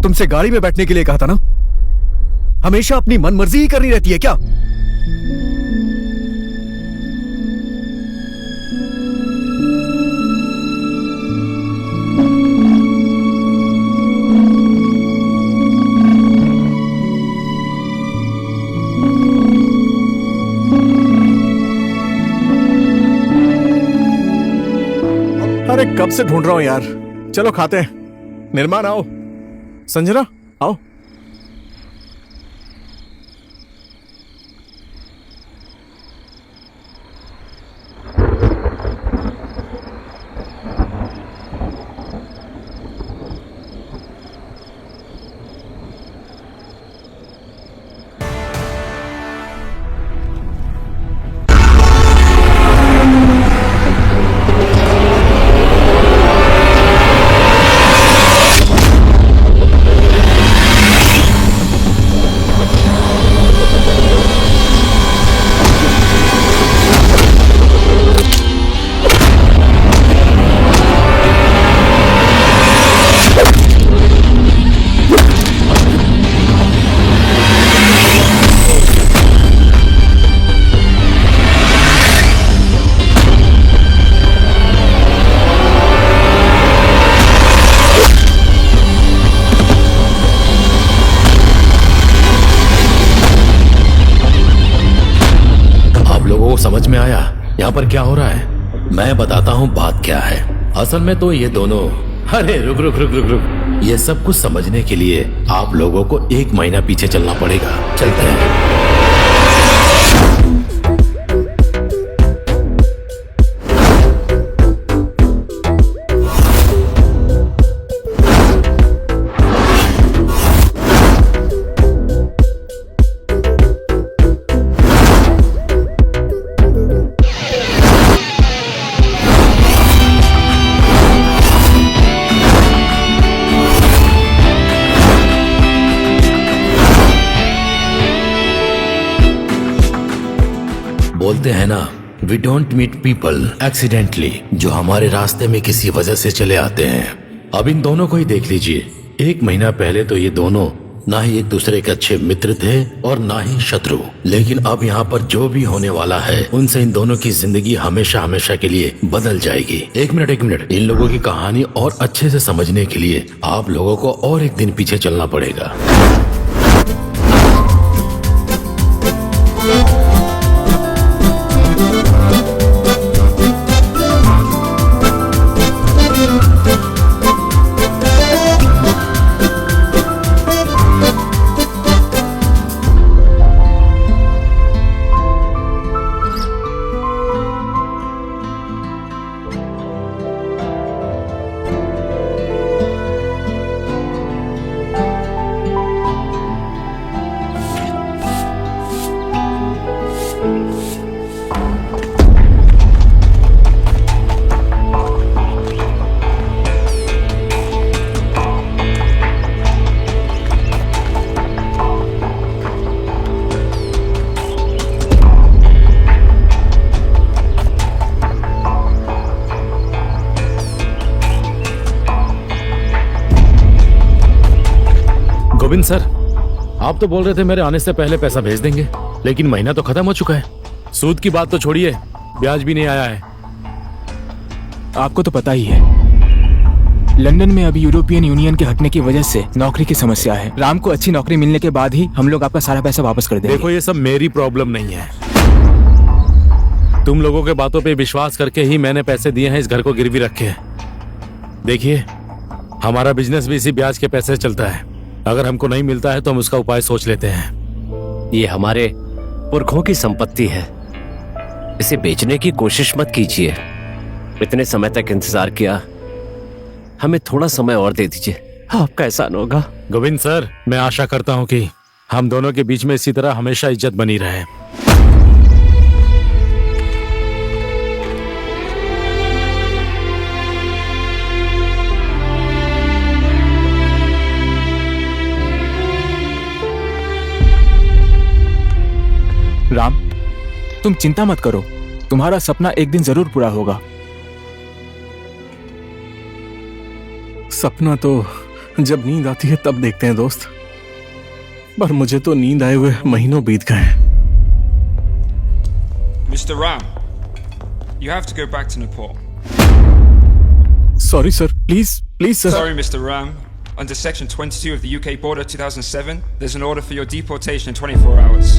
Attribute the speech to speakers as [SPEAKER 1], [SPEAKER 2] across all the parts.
[SPEAKER 1] तुमसे गाड़ी में बैठने के लिए कहा था ना। हमेशा अपनी मनमर्जी ही करनी रहती है क्या?
[SPEAKER 2] अरे कब से ढूंढ रहा हूं यार। चलो खाते हैं। निर्माण आओ, संजना आओ।
[SPEAKER 3] समझ में आया यहाँ पर क्या हो रहा है? मैं बताता हूँ बात क्या है। असल में तो ये दोनों, अरे रुक रुक रुक रुक रुक, ये सब कुछ समझने के लिए आप लोगों को 1 महीना पीछे चलना पड़ेगा। चलते हैं। बोलते हैं ना, we don't meet people accidentally, जो हमारे रास्ते में किसी वजह से चले आते हैं। अब इन दोनों को ही देख लीजिए। 1 महीना पहले तो ये दोनों ना ही एक दूसरे के अच्छे मित्र थे और ना ही शत्रु, लेकिन अब यहाँ पर जो भी होने वाला है उनसे इन दोनों की जिंदगी हमेशा हमेशा के लिए बदल जाएगी। एक मिनट, इन लोगों की कहानी और अच्छे से समझने के लिए आप लोगों को और 1 दिन पीछे चलना पड़ेगा।
[SPEAKER 4] गोविंद सर, आप तो बोल रहे थे मेरे आने से पहले पैसा भेज देंगे, लेकिन महीना तो खत्म हो चुका है। सूद की बात तो छोड़िए, ब्याज भी नहीं आया है।
[SPEAKER 5] आपको तो पता ही है, लंदन में अभी यूरोपियन यूनियन के हटने की वजह से नौकरी की समस्या है। राम को अच्छी नौकरी मिलने के बाद ही हम लोग आपका सारा पैसा वापस कर देंगे।
[SPEAKER 4] देखो, ये सब मेरी प्रॉब्लम नहीं है। तुम लोगों के बातों पे विश्वास करके ही मैंने पैसे दिए हैं इस घर को गिरवी रखे। देखिए, हमारा बिजनेस भी इसी ब्याज के पैसे से चलता है। अगर हमको नहीं मिलता है तो हम उसका उपाय सोच लेते हैं।
[SPEAKER 6] ये हमारे पुरखों की संपत्ति है, इसे बेचने की कोशिश मत कीजिए। इतने समय तक इंतजार किया, हमें थोड़ा समय और दे दीजिए, आपका एहसान होगा।
[SPEAKER 4] गोविंद सर, मैं आशा करता हूँ कि हम दोनों के बीच में इसी तरह हमेशा इज्जत बनी रहे।
[SPEAKER 5] राम, तुम चिंता मत करो, तुम्हारा सपना एक दिन जरूर पूरा होगा।
[SPEAKER 2] सपना तो जब नींद आती है तब देखते हैं दोस्त, पर मुझे तो नींद आए हुए महीनों बीत गए हैं।
[SPEAKER 7] Mr. Ram, you have to go back to Nepal.
[SPEAKER 2] Sorry sir, please sir.
[SPEAKER 7] Sorry, Mr. Ram. Under Section 22 of the UK Border 2007, there's an order for your deportation in 24 hours.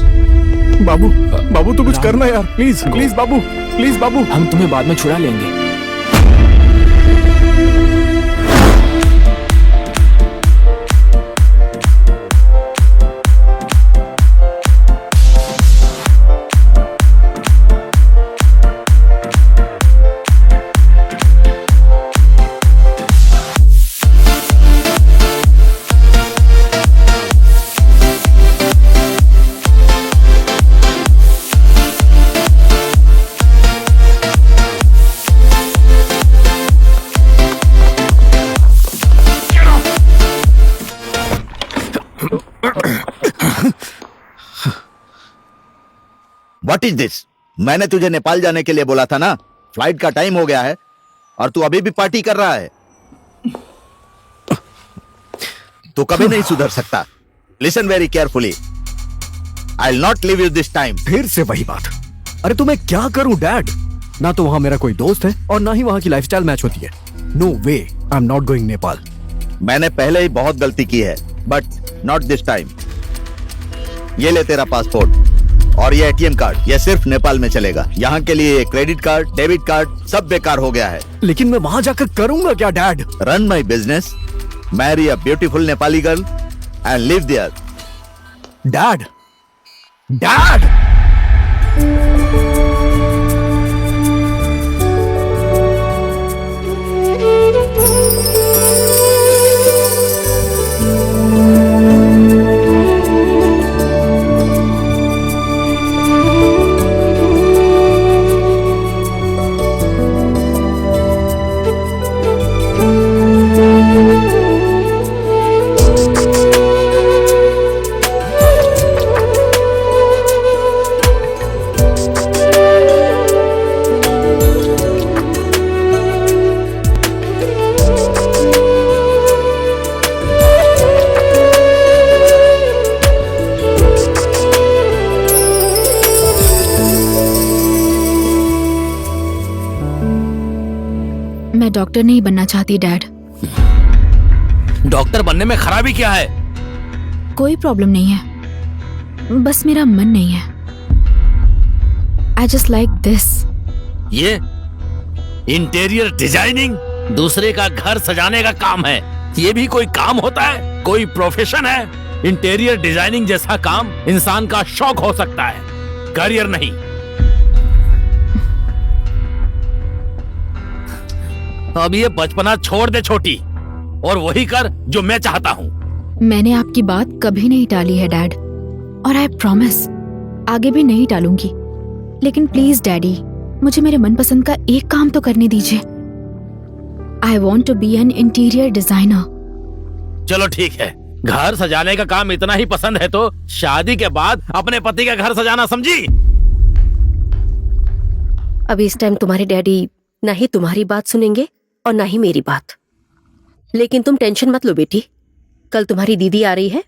[SPEAKER 2] बाबू तो कुछ करना यार, प्लीज बाबू।
[SPEAKER 5] हम तुम्हें बाद में छुड़ा लेंगे।
[SPEAKER 8] What is this? मैंने तुझे नेपाल जाने के लिए बोला था ना, फ्लाइट का टाइम हो गया है और तू अभी भी पार्टी कर रहा है। तू कभी नहीं सुधर सकता। Listen very carefully, I will not leave you this time.
[SPEAKER 1] फिर से वही बात। अरे तो मैं क्या करूं डैड? ना तो वहां मेरा कोई दोस्त है और ना ही वहां की लाइफस्टाइल मैच होती है। No way, I am not going Nepal.
[SPEAKER 8] मैंने पहले ही बहुत गलती की है, बट नॉट दिस टाइम। ये ले तेरा पासपोर्ट और ये एटीएम कार्ड, ये सिर्फ नेपाल में चलेगा। यहाँ के लिए क्रेडिट कार्ड, डेबिट कार्ड सब बेकार हो गया है।
[SPEAKER 1] लेकिन मैं वहां जाकर करूंगा क्या dad?
[SPEAKER 8] Run my business, marry a beautiful Nepali girl and live there.
[SPEAKER 1] Dad.
[SPEAKER 9] मैं डॉक्टर नहीं बनना चाहती डैड।
[SPEAKER 3] डॉक्टर बनने में खराबी क्या है?
[SPEAKER 9] कोई प्रॉब्लम नहीं है, बस मेरा मन नहीं है। I just like this.
[SPEAKER 3] ये इंटीरियर डिजाइनिंग दूसरे का घर सजाने का काम है। ये भी कोई काम होता है? कोई प्रोफेशन है? इंटीरियर डिजाइनिंग जैसा काम इंसान का शौक हो सकता है, करियर नहीं। अब ये बचपना छोड़ दे छोटी, और वही कर जो मैं चाहता हूँ।
[SPEAKER 9] मैंने आपकी बात कभी नहीं टाली है डैड, और आई प्रॉमिस आगे भी नहीं टालूंगी। लेकिन प्लीज डैडी, मुझे मेरे मनपसंद का एक काम तो करने दीजिए। I want to be an interior designer.
[SPEAKER 3] चलो ठीक है, घर सजाने का काम इतना ही पसंद है तो शादी के बाद अपने पति का घर सजाना, समझी?
[SPEAKER 10] अभी इस टाइम तुम्हारे डैडी ना ही तुम्हारी बात सुनेंगे और ना ही मेरी बात। लेकिन तुम टेंशन मत लो बेटी, कल तुम्हारी दीदी आ रही है,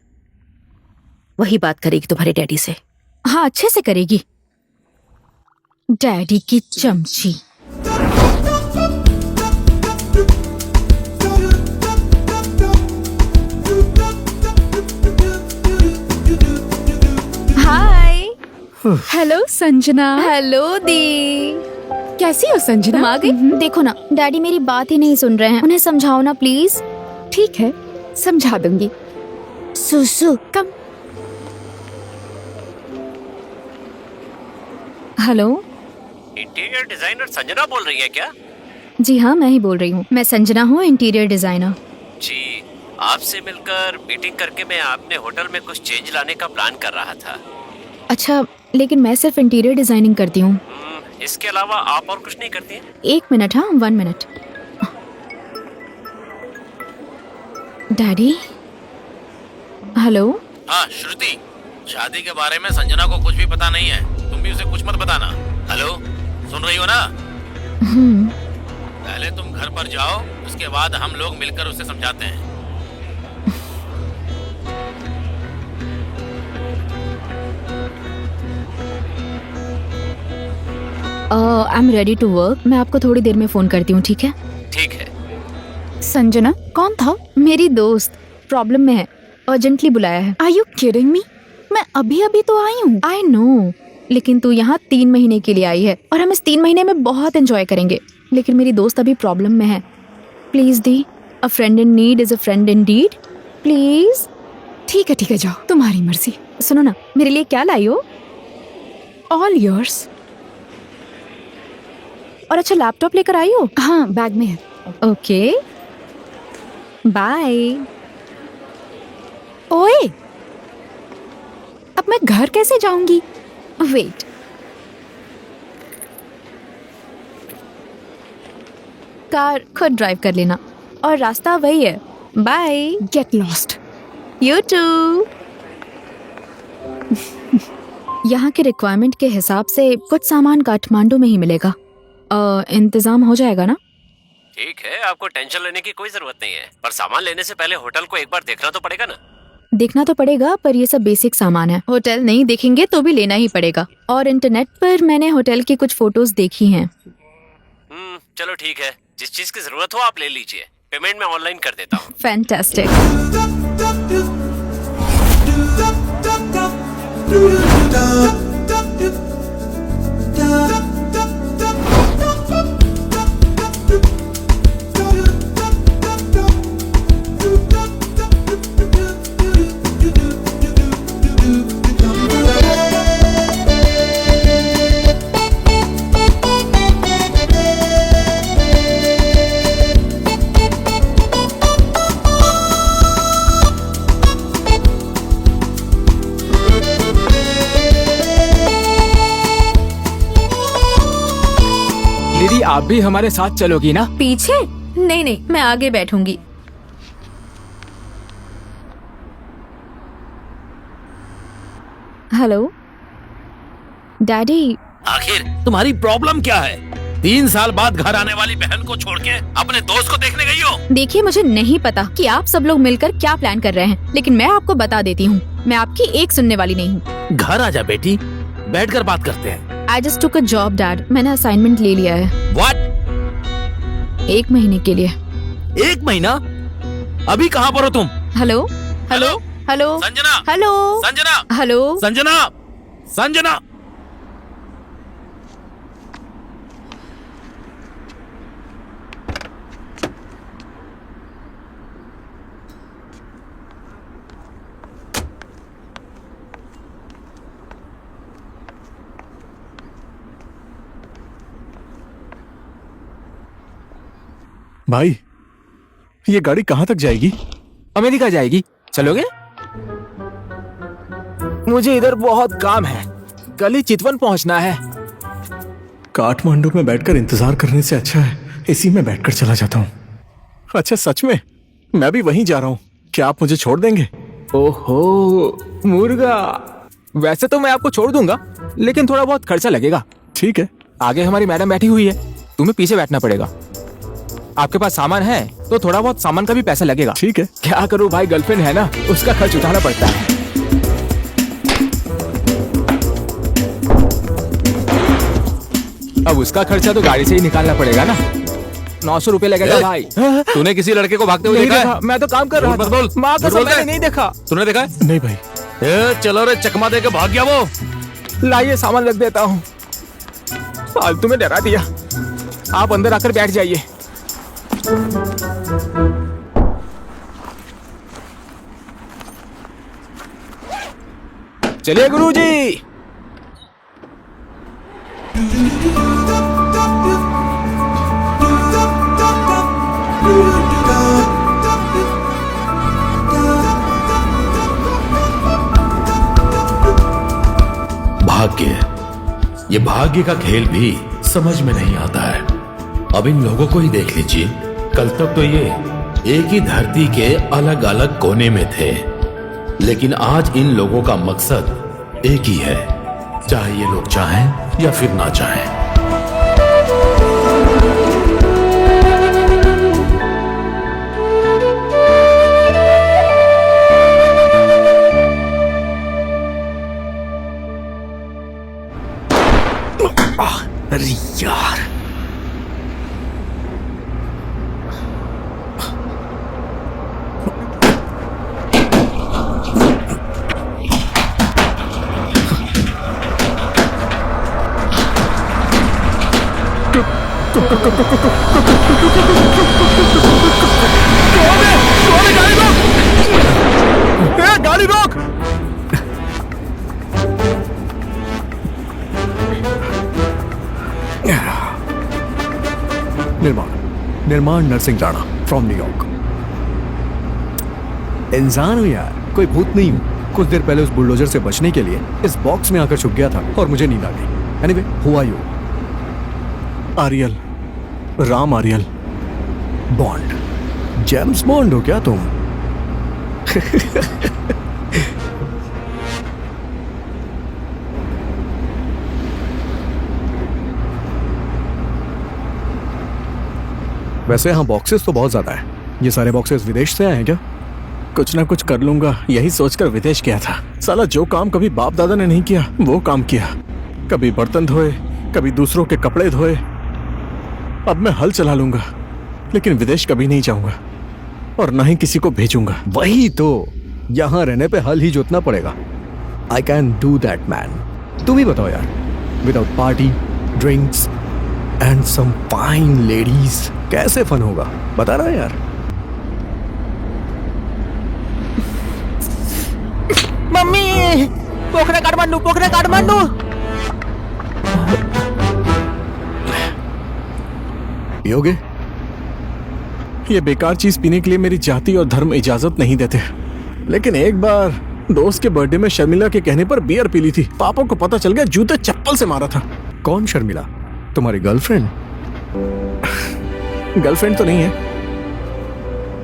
[SPEAKER 10] वही बात करेगी तुम्हारे डैडी से।
[SPEAKER 9] हाँ, अच्छे से करेगी। डैडी की चमची। हाय। हेलो संजना। हेलो दी। कैसी हो संजना?
[SPEAKER 11] तुम आ गई? देखो ना, डैडी मेरी बात ही नहीं सुन रहे हैं, उन्हें समझाओ ना प्लीज।
[SPEAKER 9] ठीक है, समझा दूंगी।
[SPEAKER 11] सुसु
[SPEAKER 9] कम। हेलो,
[SPEAKER 6] इंटीरियर डिजाइनर संजना बोल रही है क्या?
[SPEAKER 9] जी हाँ, मैं ही बोल रही हूँ। मैं संजना हूँ, इंटीरियर डिजाइनर।
[SPEAKER 6] जी, आपसे मिलकर मीटिंग करके मैं आपने होटल में कुछ चेंज लाने का प्लान कर रहा था।
[SPEAKER 9] अच्छा, लेकिन मैं सिर्फ इंटीरियर डिजाइनिंग करती हूँ।
[SPEAKER 6] इसके अलावा आप और कुछ नहीं करती हैं?
[SPEAKER 9] 1 मिनट। हाँ, 1 मिनट। डैडी। हेलो।
[SPEAKER 3] हाँ श्रुति, शादी के बारे में संजना को कुछ भी पता नहीं है, तुम भी उसे कुछ मत बताना। हेलो, सुन रही हो ना? पहले तुम घर पर जाओ, उसके बाद हम लोग मिलकर उसे समझाते हैं।
[SPEAKER 9] I am ready to work. मैं आपको थोड़ी देर में फोन करती हूँ, ठीक है?
[SPEAKER 6] ठीक है।
[SPEAKER 11] संजना कौन था?
[SPEAKER 9] मेरी दोस्त प्रॉब्लम में है, अर्जेंटली बुलाया है।
[SPEAKER 11] Are you kidding me? मैं अभी अभी तो आई हूँ।
[SPEAKER 9] आई नो, लेकिन तू यहाँ 3 महीने के लिए आई है और हम इस 3 महीने में बहुत एंजॉय करेंगे। लेकिन मेरी दोस्त अभी प्रॉब्लम में है। प्लीज दी, a friend in need is a friend in deed. Please.
[SPEAKER 11] ठीक है, जाओ, तुम्हारी मर्जी।
[SPEAKER 9] सुनो ना, मेरे लिए क्या लाई हो?
[SPEAKER 11] All yours.
[SPEAKER 9] और अच्छा, लैपटॉप लेकर आई हो?
[SPEAKER 11] हाँ, बैग में है।
[SPEAKER 9] Okay, bye.
[SPEAKER 11] ओए, अब मैं घर कैसे जाऊंगी?
[SPEAKER 9] वेट, कार खुद ड्राइव कर लेना और रास्ता वही है। Bye.
[SPEAKER 11] Get lost.
[SPEAKER 9] You too. यहाँ के रिक्वायरमेंट के हिसाब से कुछ सामान काठमांडू में ही मिलेगा। इंतजाम हो जाएगा ना?
[SPEAKER 6] ठीक है, आपको टेंशन लेने की कोई जरूरत नहीं है, पर सामान लेने से पहले होटल को एक बार देखना तो पड़ेगा ना।
[SPEAKER 9] देखना तो पड़ेगा, पर ये सब बेसिक सामान है। होटल नहीं देखेंगे तो भी लेना ही पड़ेगा। और इंटरनेट पर मैंने होटल की कुछ फोटोज देखी हैं।
[SPEAKER 6] चलो ठीक है, जिस चीज की जरूरत हो आप ले लीजिए, पेमेंट मैं ऑनलाइन कर देता हूँ।
[SPEAKER 9] फैंटास्टिक।
[SPEAKER 5] दीदी, आप भी हमारे साथ चलोगी ना?
[SPEAKER 9] पीछे? नहीं, मैं आगे बैठूंगी। Hello daddy.
[SPEAKER 4] आखिर तुम्हारी प्रॉब्लम क्या है? 3 साल बाद घर आने वाली बहन को छोड़ के अपने दोस्त को देखने गई हो?
[SPEAKER 9] देखिए, मुझे नहीं पता कि आप सब लोग मिलकर क्या प्लान कर रहे हैं, लेकिन मैं आपको बता देती हूँ, मैं आपकी एक सुनने वाली नहीं हूँ।
[SPEAKER 4] घर आ जा बेटी, बैठकर बात करते हैं।
[SPEAKER 9] I just took a job, Dad. मैंने असाइनमेंट ले लिया है।
[SPEAKER 4] What?
[SPEAKER 9] 1 महीने के लिए।
[SPEAKER 4] 1 महीना? अभी कहाँ पर हो तुम?
[SPEAKER 9] Hello hello hello
[SPEAKER 4] Sanjana,
[SPEAKER 9] hello
[SPEAKER 4] Sanjana,
[SPEAKER 9] hello
[SPEAKER 4] Sanjana, Sanjana.
[SPEAKER 2] भाई, ये गाड़ी कहाँ तक जाएगी?
[SPEAKER 5] अमेरिका जाएगी। चलोगे? मुझे इधर बहुत काम है, कल ही चितवन पहुंचना है।
[SPEAKER 2] काठमांडू में बैठकर इंतजार करने से अच्छा है इसी में बैठकर चला जाता हूँ। अच्छा, सच में मैं भी वहीं जा रहा हूँ। क्या आप मुझे छोड़ देंगे?
[SPEAKER 5] ओहो मुर्गा, वैसे तो मैं आपको छोड़ दूंगा, लेकिन थोड़ा बहुत खर्चा लगेगा।
[SPEAKER 2] ठीक है।
[SPEAKER 5] आगे हमारी मैडम बैठी हुई है, तुम्हें पीछे बैठना पड़ेगा। आपके पास सामान है तो थोड़ा बहुत सामान का भी पैसा लगेगा।
[SPEAKER 2] ठीक है।
[SPEAKER 5] क्या करूं भाई, गर्लफ्रेंड है ना, उसका खर्च उठाना पड़ता है। अब उसका खर्चा तो गाड़ी से ही निकालना पड़ेगा ना। 900 रुपए लगेगा भाई।
[SPEAKER 4] तूने किसी लड़के को भागते हुए
[SPEAKER 5] नहीं
[SPEAKER 4] देखा है?
[SPEAKER 5] देखा, मैं तो काम कर रहा
[SPEAKER 4] झूठ
[SPEAKER 5] था।
[SPEAKER 4] मत बोल।
[SPEAKER 5] माँ
[SPEAKER 4] झूठ
[SPEAKER 5] कसम,
[SPEAKER 4] बोलता
[SPEAKER 5] मैंने
[SPEAKER 4] है?
[SPEAKER 5] नहीं देखा।
[SPEAKER 4] तूने देखा है?
[SPEAKER 2] नहीं भाई।
[SPEAKER 4] चलो रे, चकमा दे के भाग गया वो।
[SPEAKER 5] लाइए सामान रख देता हूँ। फालतू में डरा दिया। आप अंदर आकर बैठ जाइए। चलिए गुरुजी।
[SPEAKER 3] भाग्य, ये भाग्य का खेल भी समझ में नहीं आता है। अब इन लोगों को ही देख लीजिए, कल तक तो ये एक ही धरती के अलग अलग कोने में थे, लेकिन आज इन लोगों का मकसद एक ही है, चाहे ये लोग चाहें या फिर ना चाहें।
[SPEAKER 1] अरे यार,
[SPEAKER 2] गाड़ी रोक।
[SPEAKER 1] निर्माण नरसिंह राणा फ्रॉम न्यूयॉर्क। इंसान हूं यार, कोई भूत नहीं हूं। कुछ देर पहले उस बुलडोजर से बचने के लिए इस बॉक्स में आकर छुप गया था और मुझे नींद आ गई। Anyway, who are you?
[SPEAKER 2] Aryal, Ram Aryal.
[SPEAKER 1] Bond? James Bond हो क्या तुम? वैसे यहाँ बॉक्सेस तो बहुत ज्यादा है। ये सारे बॉक्सेस विदेश से आए हैं क्या?
[SPEAKER 2] कुछ ना कुछ कर लूंगा, यही सोचकर विदेश गया था। साला जो काम कभी बाप दादा ने नहीं किया वो काम किया। कभी बर्तन धोए, कभी दूसरों के कपड़े धोए। अब मैं हल चला लूंगा, लेकिन विदेश कभी नहीं जाऊंगा और ना ही किसी को भेजूंगा।
[SPEAKER 1] वही तो, यहाँ रहने पे हल ही जोतना पड़ेगा। I can do that man. तुम ही बताओ यार, without party, drinks and some fine ladies कैसे फन होगा? बता रहा है यार।
[SPEAKER 5] मम्मी, पोखरा काठमांडू, पोखरा काठमांडू।
[SPEAKER 1] पियोगे?
[SPEAKER 2] ये बेकार चीज पीने के लिए मेरी जाति और धर्म इजाजत नहीं देते, लेकिन एक बार दोस्त के बर्थडे में शर्मिला के कहने पर बियर पी ली थी। पापा को पता चल गया, जूते चप्पल से मारा था।
[SPEAKER 1] कौन शर्मिला? तुम्हारी गर्लफ्रेंड?
[SPEAKER 2] गर्लफ्रेंड तो नहीं है,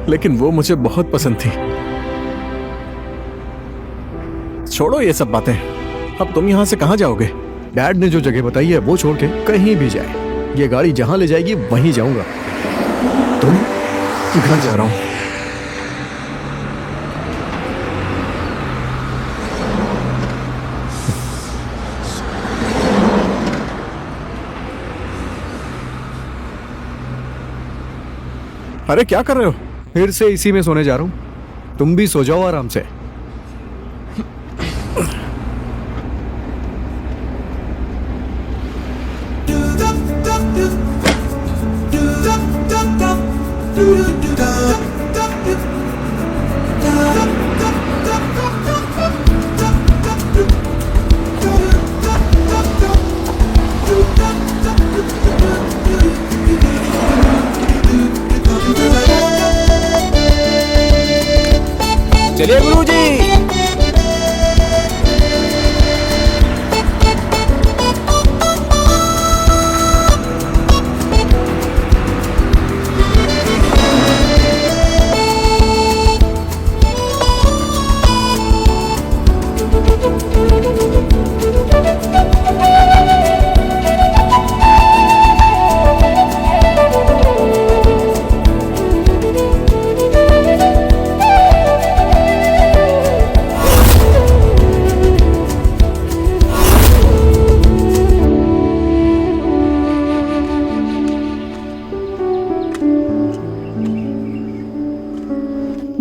[SPEAKER 2] लेकिन वो मुझे बहुत पसंद थी। छोड़ो ये सब बातें, अब तुम यहाँ से कहाँ जाओगे?
[SPEAKER 1] डैड ने जो जगह बताई है वो छोड़ के कहीं भी जाए। ये गाड़ी जहां ले जाएगी वहीं जाऊंगा। तुम?
[SPEAKER 2] घर जा रहा हूं। अरे क्या कर रहे हो?
[SPEAKER 1] फिर से इसी में सोने जा रहा हूं। तुम भी सो जाओ आराम से।
[SPEAKER 5] चलिए गुरुजी।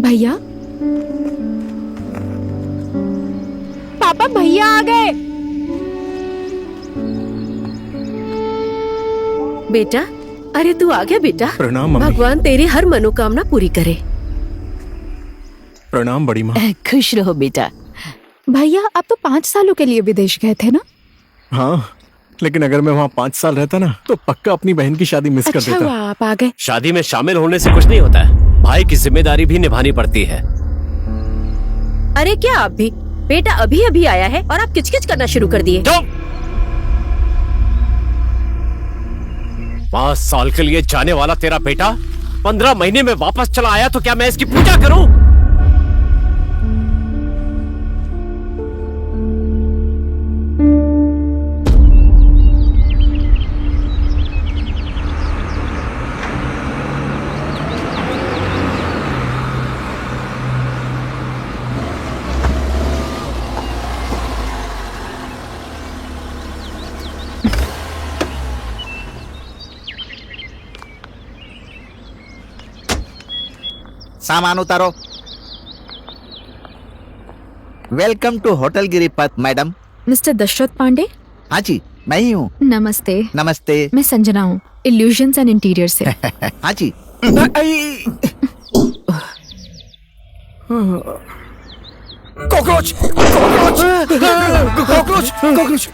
[SPEAKER 9] भैया, पापा भैया आ गए।
[SPEAKER 10] बेटा, अरे तू आ गया बेटा।
[SPEAKER 2] प्रणाम मम्मी।
[SPEAKER 10] भगवान तेरी हर मनोकामना पूरी करे।
[SPEAKER 2] प्रणाम बड़ी माँ।
[SPEAKER 11] खुश रहो बेटा।
[SPEAKER 9] भैया, आप तो 5 सालों के लिए विदेश गए थे ना?
[SPEAKER 2] हाँ, लेकिन अगर मैं वहाँ 5 साल रहता ना तो पक्का अपनी बहन की शादी मिस कर
[SPEAKER 9] अच्छा
[SPEAKER 2] देता।
[SPEAKER 9] हुआ आप आ गए।
[SPEAKER 6] शादी में शामिल होने से कुछ नहीं होता है, भाई की जिम्मेदारी भी निभानी पड़ती है।
[SPEAKER 10] अरे क्या आप भी? बेटा अभी अभी आया है और आप किचकिच करना शुरू कर दिए।
[SPEAKER 6] 5 साल के लिए जाने वाला तेरा बेटा 15 महीने में वापस चला आया तो क्या मैं इसकी पूजा करूं?
[SPEAKER 8] सामान उतारो। Welcome to hotel Giripath madam.
[SPEAKER 9] Mister Dasharath Pandey?
[SPEAKER 8] हाँ जी, मैं ही हूँ।
[SPEAKER 9] नमस्ते।
[SPEAKER 8] नमस्ते।
[SPEAKER 9] मैं संजना हूँ, इल्यूजन्स एंड इंटीरियर से।
[SPEAKER 8] हाँ जी।
[SPEAKER 1] Cockroach cockroach cockroach cockroach.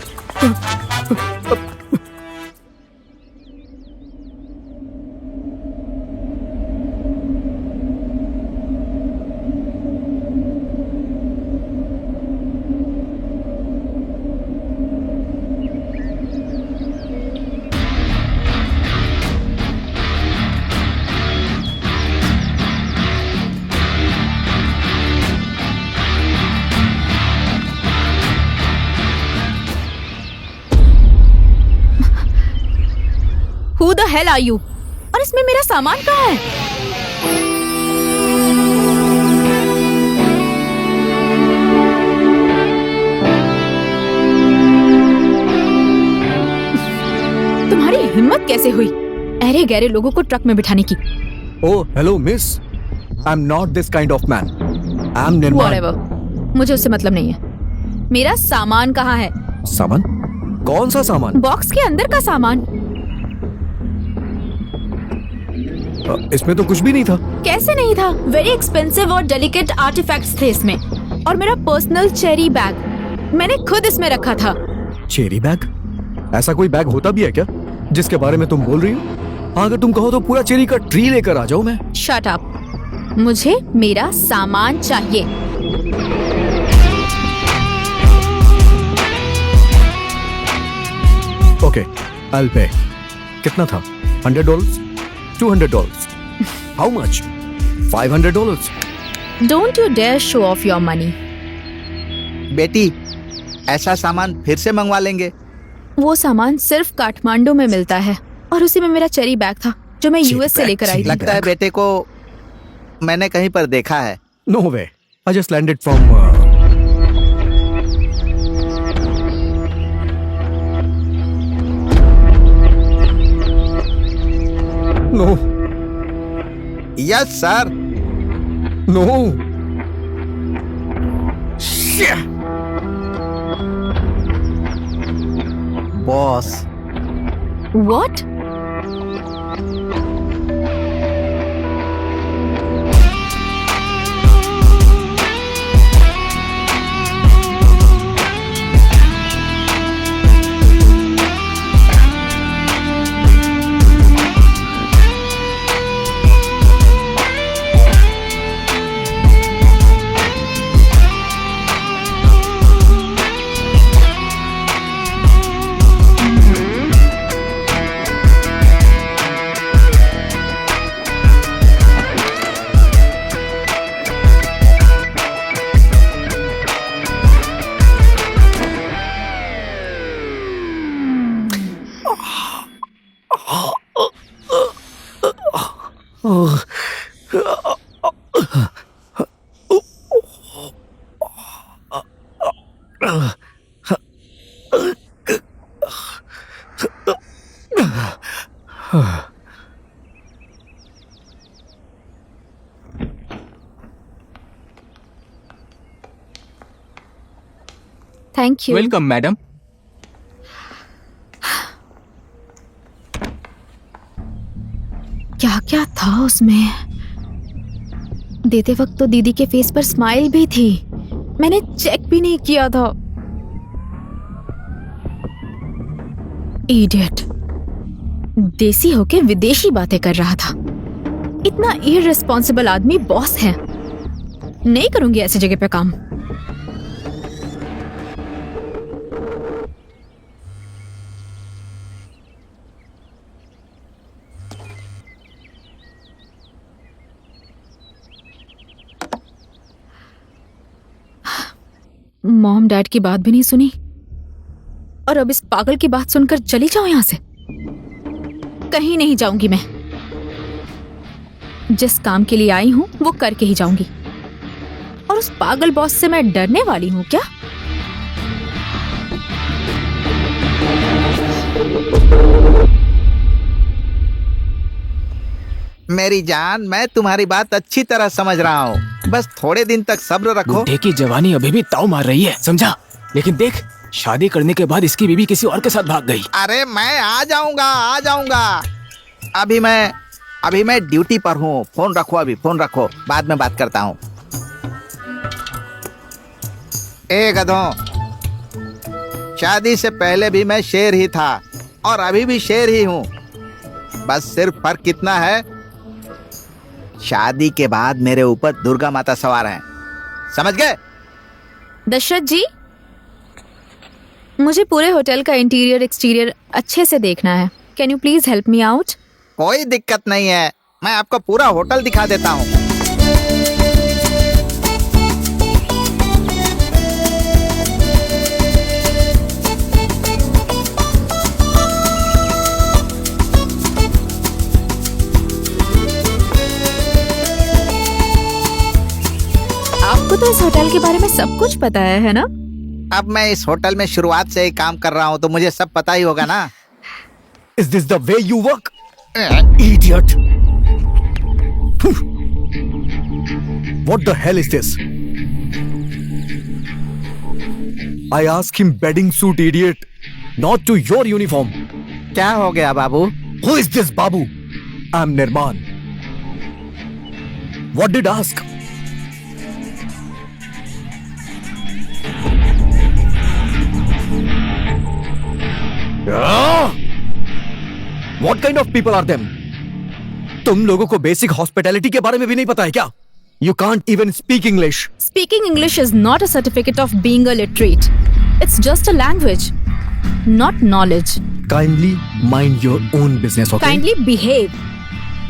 [SPEAKER 9] Who the hell are you? और इसमें मेरा सामान कहाँ है? तुम्हारी हिम्मत कैसे हुई अरे गहरे लोगों को ट्रक में बिठाने की?
[SPEAKER 1] Oh, hello, miss. I'm not this kind of man. I'm Nirmal.
[SPEAKER 9] Whatever. मुझे उससे मतलब नहीं है। मेरा सामान कहाँ है?
[SPEAKER 1] सामान? कौन सा सामान?
[SPEAKER 9] बॉक्स के अंदर का सामान।
[SPEAKER 1] इसमें तो कुछ भी नहीं था।
[SPEAKER 9] कैसे नहीं था? वेरी एक्सपेंसिव और डेलिकेट आर्टिफैक्ट्स थे इसमें, और मेरा पर्सनल चेरी बैग मैंने खुद इसमें रखा था।
[SPEAKER 1] Cherry bag? ऐसा कोई बैग होता भी है क्या जिसके बारे में तुम बोल रही हो? हाँ, अगर तुम कहो तो पूरा चेरी का ट्री लेकर आ जाओ मैं।
[SPEAKER 9] Shut up. मुझे मेरा सामान चाहिए।
[SPEAKER 1] Okay, I'll pay. कितना था? $100? $200? How much? $500?
[SPEAKER 9] Don't you dare show off your money.
[SPEAKER 8] बेटी, ऐसा सामान फिर से मंगवा लेंगे।
[SPEAKER 9] वो सामान सिर्फ काठमांडू में मिलता है, और उसी में मेरा चेरी बैग था जो मैं यूएस से लेकर आई थी।
[SPEAKER 8] लगता है बेटे को मैंने कहीं पर देखा है।
[SPEAKER 1] No way. I just landed from. No.
[SPEAKER 8] Yes sir.
[SPEAKER 1] No.
[SPEAKER 8] Boss.
[SPEAKER 9] What? Thank you.
[SPEAKER 5] Welcome madam.
[SPEAKER 9] क्या क्या था उसमें? देते वक्त तो दीदी के फेस पर स्माइल भी थी, मैंने चेक भी नहीं किया था। इडियट, देसी होके विदेशी बातें कर रहा था। इतना इररिस्पॉन्सिबल आदमी बॉस है। नहीं करूंगी ऐसी जगह पे काम। मॉम डैड की बात भी नहीं सुनी, और अब इस पागल की बात सुनकर चली जाऊं यहां से? कहीं नहीं जाऊंगी मैं। जिस काम के लिए आई हूं वो करके ही जाऊंगी। और उस पागल बॉस से मैं डरने वाली हूं क्या?
[SPEAKER 12] मेरी जान, मैं तुम्हारी बात अच्छी तरह समझ रहा हूँ, बस थोड़े दिन तक सब्र रखो।
[SPEAKER 5] बुढ़े की जवानी अभी भी ताव मार रही है, समझा? लेकिन देख, शादी करने के बाद इसकी बीवी किसी और के साथ भाग गई।
[SPEAKER 12] अरे मैं आ जाऊंगा। अभी मैं ड्यूटी पर हूँ। फोन रखो, अभी फोन रखो, बाद में बात करता हूँ। ए गधों, शादी से पहले भी मैं शेर ही था और अभी भी शेर ही हूँ। बस सिर्फ फर्क कितना है, शादी के बाद मेरे ऊपर दुर्गा माता सवार हैं। समझ गए?
[SPEAKER 9] दशरथ जी, मुझे पूरे होटल का इंटीरियर एक्सटीरियर अच्छे से देखना है। Can you please help me out?
[SPEAKER 12] कोई दिक्कत नहीं है, मैं आपको पूरा होटल दिखा देता हूँ।
[SPEAKER 9] आपको तो इस होटल के बारे में सब कुछ पता है ना?
[SPEAKER 12] अब मैं इस होटल में शुरुआत से ही काम कर रहा हूँ, तो मुझे सब पता ही होगा ना।
[SPEAKER 1] Is this the way you work? Idiot! What the hell is this? I asked him bedding suit, idiot, not to your uniform.
[SPEAKER 12] क्या हो गया बाबू?
[SPEAKER 1] Who is this Babu? I'm Nirman. What did ask? What kind of people are them? तुम लोगों को basic hospitality के बारे में भी नहीं पता है क्या? You can't even speak English.
[SPEAKER 9] Speaking English is not a certificate of being a literate. It's just a language, not knowledge.
[SPEAKER 1] Kindly mind your own business, okay?
[SPEAKER 9] Kindly behave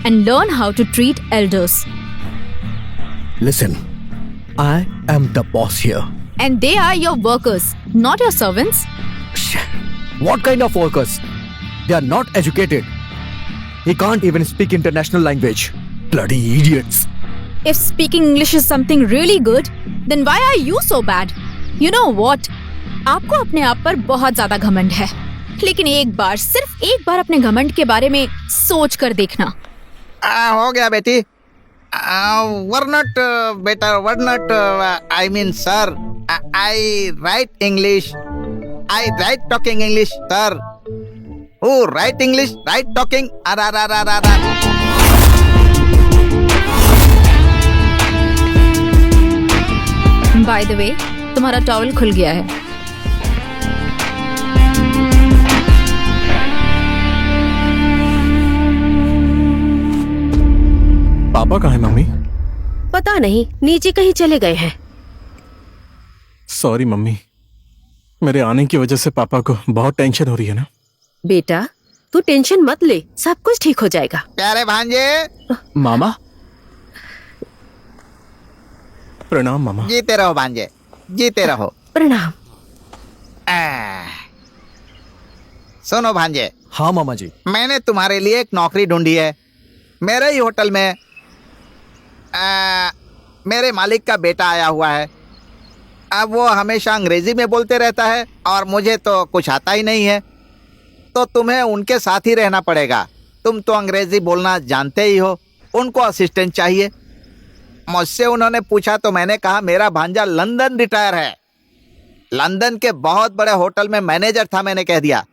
[SPEAKER 9] and learn how to treat elders.
[SPEAKER 1] Listen, I am the boss here.
[SPEAKER 9] And they are your workers, not your servants.
[SPEAKER 1] What kind of workers? They are not educated. He can't even speak international language. Bloody idiots.
[SPEAKER 9] If speaking English is something really good, then why are you so bad? You know what? आपको अपने आप पर बहुत ज्यादा घमंड है, लेकिन एक बार, सिर्फ एक बार अपने घमंड के बारे में सोच कर देखना।
[SPEAKER 12] हो गया बेटी। Were not, I mean sir, I write English. I write talking English, sir. Oh, write English, write talking.
[SPEAKER 9] By the way, तुम्हारा टॉवल खुल गया है।
[SPEAKER 2] पापा कहाँ है मम्मी?
[SPEAKER 10] पता नहीं, नीचे कहीं चले गए हैं।
[SPEAKER 2] सॉरी मम्मी, मेरे आने की वजह से पापा को बहुत टेंशन हो रही है ना।
[SPEAKER 10] बेटा, तू टेंशन मत ले, सब कुछ ठीक हो जाएगा।
[SPEAKER 12] प्यारे भांजे।
[SPEAKER 5] मामा।
[SPEAKER 2] प्रणाम मामा।
[SPEAKER 12] जीते रहो भांजे, जीते रहो।
[SPEAKER 10] प्रणाम।
[SPEAKER 12] सुनो भांजे।
[SPEAKER 1] हाँ मामा जी।
[SPEAKER 12] मैंने तुम्हारे लिए एक नौकरी ढूंढी है, मेरे ही होटल में। मेरे मालिक का बेटा आया हुआ है। अब वो हमेशा अंग्रेजी में बोलते रहता है और मुझे तो कुछ आता ही नहीं है, तो तुम्हें उनके साथ ही रहना पड़ेगा। तुम तो अंग्रेजी बोलना जानते ही हो। उनको असिस्टेंट चाहिए। मुझसे उन्होंने पूछा तो मैंने कहा मेरा भांजा लंदन रिटायर है, लंदन के बहुत बड़े होटल में मैनेजर था। मैंने कह दिया।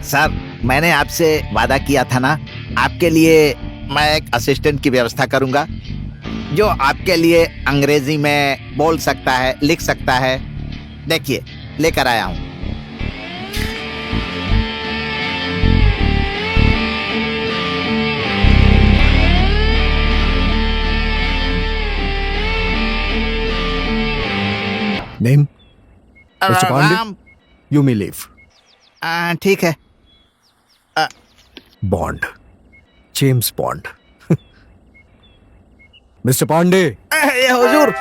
[SPEAKER 12] सर, मैंने आपसे वादा किया था ना, आपके लिए मैं एक असिस्टेंट की व्यवस्था करूंगा जो आपके लिए अंग्रेजी में बोल सकता है, लिख सकता है। देखिए, लेकर आया हूं।
[SPEAKER 1] Name? Mr. Pandey?
[SPEAKER 12] Ram.
[SPEAKER 1] You may leave.
[SPEAKER 12] ठीक है।
[SPEAKER 1] Bond. James Bond. Mr. Pandey.
[SPEAKER 12] ये हुजूर।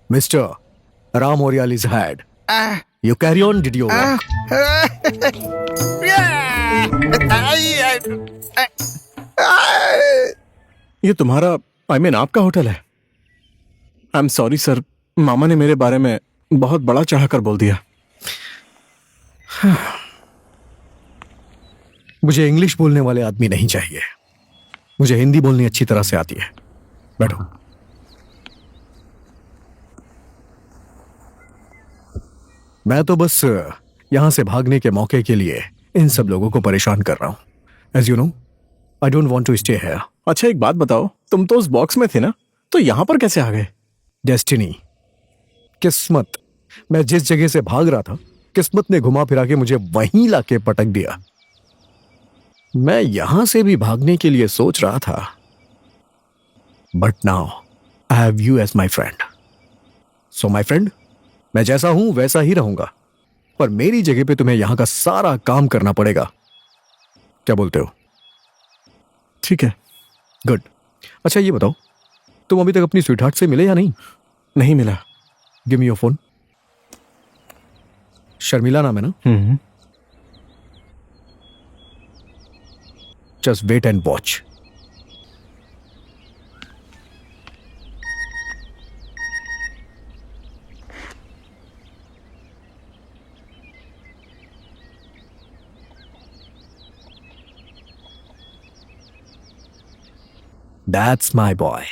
[SPEAKER 1] Mr. Ram Orial is had. You carry on, did you work?
[SPEAKER 2] ये तुम्हारा, I mean आपका होटल है? आई एम सॉरी सर, मामा ने मेरे बारे में बहुत बड़ा चाहकर बोल दिया।
[SPEAKER 1] मुझे इंग्लिश बोलने वाले आदमी नहीं चाहिए, मुझे हिंदी बोलनी अच्छी तरह से आती है। बैठो। मैं तो बस यहां से भागने के मौके के लिए इन सब लोगों को परेशान कर रहा हूं। As you know, I don't want to stay here.
[SPEAKER 2] अच्छा एक बात बताओ, तुम तो उस बॉक्स में थे ना, तो यहां पर कैसे आ गए?
[SPEAKER 1] डेस्टिनी, किस्मत। मैं जिस जगह से भाग रहा था, किस्मत ने घुमा फिरा के मुझे वहीं लाके पटक दिया। मैं यहां से भी भागने के लिए सोच रहा था, but now I have you as my friend. So my friend, मैं जैसा हूं वैसा ही रहूंगा, पर मेरी जगह पे तुम्हें यहां का सारा काम करना पड़ेगा। क्या बोलते हो?
[SPEAKER 2] ठीक है।
[SPEAKER 1] गुड। अच्छा ये बताओ, तुम अभी तक अपनी स्वीटहार्ट से मिले या नहीं?
[SPEAKER 2] नहीं मिला।
[SPEAKER 1] Give me your phone. Sharmila नाम है ना? Just wait and watch. That's my boy.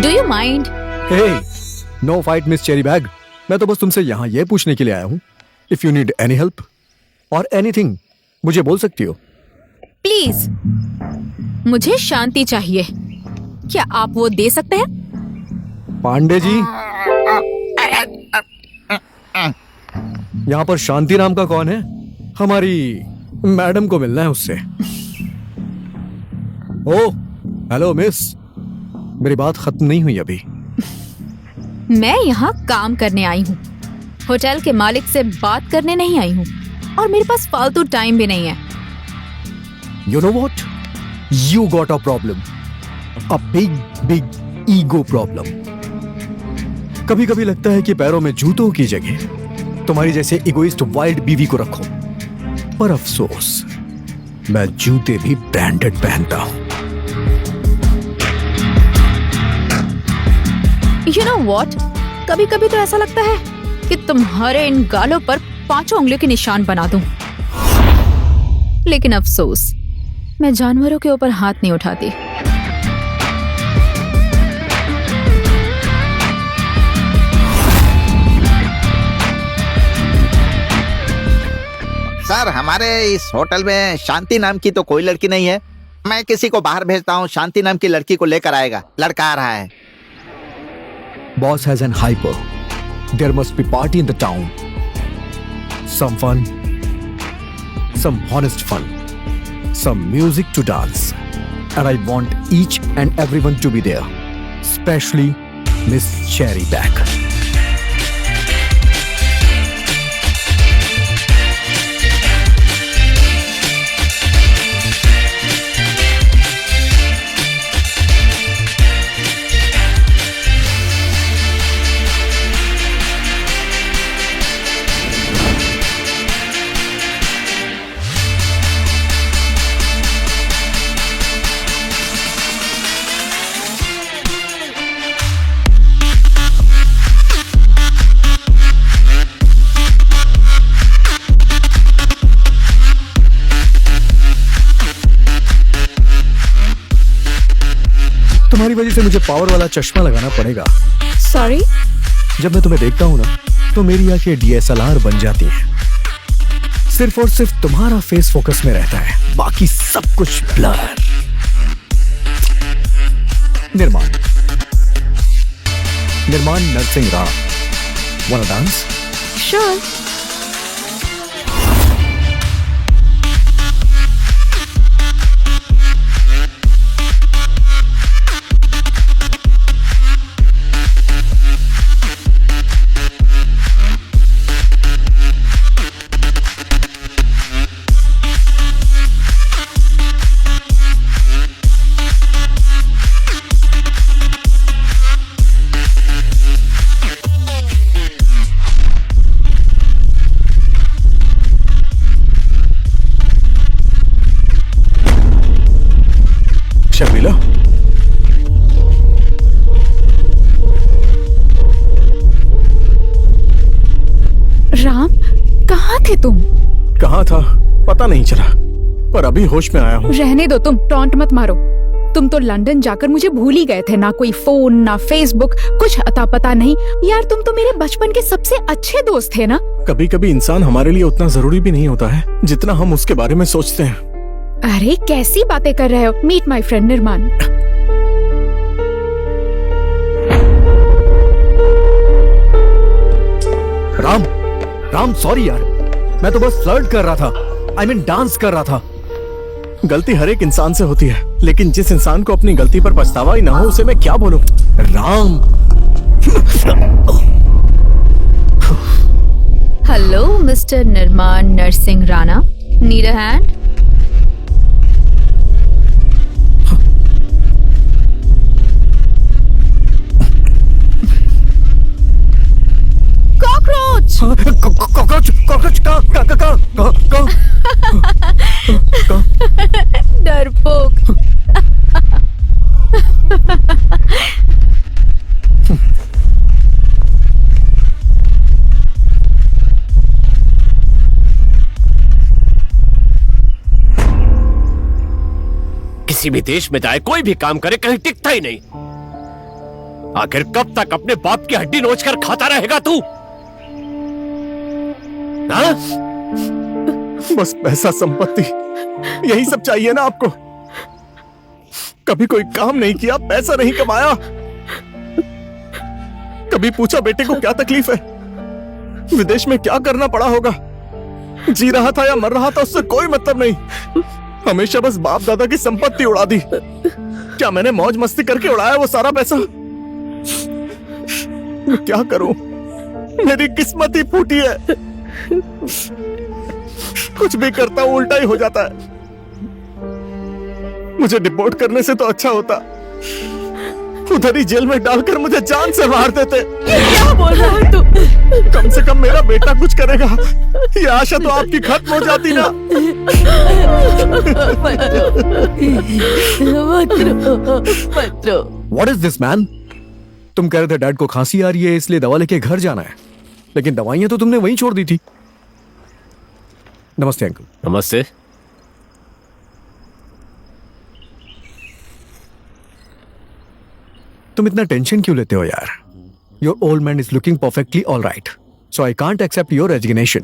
[SPEAKER 9] Do you mind?
[SPEAKER 1] Hey, no fight, Miss Cherry Bag. मैं तो बस तुमसे यहाँ ये पूछने के लिए आया हूँ, if you need any help और एनीथिंग, मुझे बोल सकती हो।
[SPEAKER 9] प्लीज, मुझे शांति चाहिए। क्या आप वो दे सकते हैं?
[SPEAKER 1] पांडे जी, यहाँ पर शांति नाम का कौन है? हमारी मैडम को मिलना है उससे। ओ, हेलो मिस, मेरी बात खत्म नहीं हुई अभी।
[SPEAKER 9] मैं यहाँ काम करने आई हूँ, होटल के मालिक से बात करने नहीं आई हूँ, और मेरे पास फालतू टाइम भी नहीं है।
[SPEAKER 1] You know what? You got a problem. A big ego problem. कभी कभी लगता है कि पैरों में जूतों की जगह तुम्हारी जैसे इगोइस्ट वाइल्ड बीवी को रखो, पर अफसोस मैं जूते भी ब्रांडेड पहनता हूँ।
[SPEAKER 9] You know what? कभी कभी तो ऐसा लगता है कि तुम्हारे इन गालों पर 5 उंगलियों के निशान बना दूं। लेकिन अफसोस, मैं जानवरों के ऊपर हाथ नहीं उठाती।
[SPEAKER 12] सर, हमारे इस होटल में शांति नाम की तो कोई लड़की नहीं है। मैं किसी को बाहर भेजता हूँ, शांति नाम की लड़की को लेकर आएगा। लड़का आ रहा है।
[SPEAKER 1] Boss has an hyper. There must be party in the town. Some fun. Some honest fun. Some music to dance. And I want each and everyone to be there. Especially Miss Cherry Bag. तुम्हारी वजह से मुझे power वाला चश्मा लगाना पड़ेगा।
[SPEAKER 9] Sorry.
[SPEAKER 1] जब मैं तुम्हें देखता हूं ना, तो मेरी आंखें DSLR बन जाती हैं। सिर्फ और सिर्फ तुम्हारा फेस फोकस में रहता है, बाकी सब कुछ ब्लर। निर्माण Narasimha Rao, wanna dance?
[SPEAKER 9] Sure. थे तुम?
[SPEAKER 2] कहाँ था पता नहीं चला, पर अभी होश में आया हूँ।
[SPEAKER 9] रहने दो, तुम टॉन्ट मत मारो। तुम तो लंदन जाकर मुझे भूल ही गए थे। ना कोई फोन, ना फेसबुक, कुछ अता पता नहीं। यार तुम तो मेरे बचपन के सबसे अच्छे दोस्त थे ना।
[SPEAKER 2] कभी कभी इंसान हमारे लिए उतना जरूरी भी नहीं होता है जितना हम उसके बारे में सोचते हैं।
[SPEAKER 9] अरे कैसी बातें कर रहे हो? मीट माय फ्रेंड निर्माण।
[SPEAKER 1] राम, राम सॉरी यार, मैं तो बस फ्लर्ट कर रहा था। आई मीन डांस कर रहा था।
[SPEAKER 2] गलती हर एक इंसान से होती है, लेकिन जिस इंसान को अपनी गलती पर पछतावा ही ना हो उसे मैं क्या बोलूं।
[SPEAKER 1] Ram
[SPEAKER 11] hello mister Nirman Narsingh Rana, need a hand?
[SPEAKER 9] Cockroach!
[SPEAKER 1] Cockroach, cockroach कहाँ?
[SPEAKER 9] डरपोक।
[SPEAKER 6] किसी भी देश में जाए, कोई भी काम करे, कहीं टिकता ही नहीं। आखिर कब तक अपने बाप की हड्डी नोचकर खाता रहेगा तू? हाँ?
[SPEAKER 2] बस पैसा, संपत्ति, यही सब चाहिए ना आपको? कभी कोई काम नहीं किया, पैसा नहीं कमाया, कभी पूछा बेटे को क्या तकलीफ है, विदेश में क्या करना पड़ा होगा, जी रहा था या मर रहा था उससे कोई मतलब नहीं। हमेशा बस बाप दादा की संपत्ति उड़ा दी। क्या मैंने मौज मस्ती करके उड़ाया वो सारा पैसा? मैं क्या करूं, मेरी किस्मत ही फूटी है। कुछ भी करता हूं उल्टा ही हो जाता है। मुझे डिपोर्ट करने से तो अच्छा होता उधर ही जेल में डालकर मुझे जान से मार देते।
[SPEAKER 10] क्या बोल रहा है तू?
[SPEAKER 2] कम से कम मेरा बेटा कुछ करेगा, ये आशा तो आपकी खत्म हो जाती ना।
[SPEAKER 10] मत रो।
[SPEAKER 1] What is this man? तुम कह रहे थे डैड को खांसी आ रही है इसलिए दवा लेके घर जाना है, लेकिन दवाइयां तो तुमने वहीं छोड़ दी थी। नमस्ते अंकल।
[SPEAKER 6] नमस्ते।
[SPEAKER 1] तुम इतना टेंशन क्यों लेते हो यार? Your old man is looking perfectly all right, so I can't accept your resignation.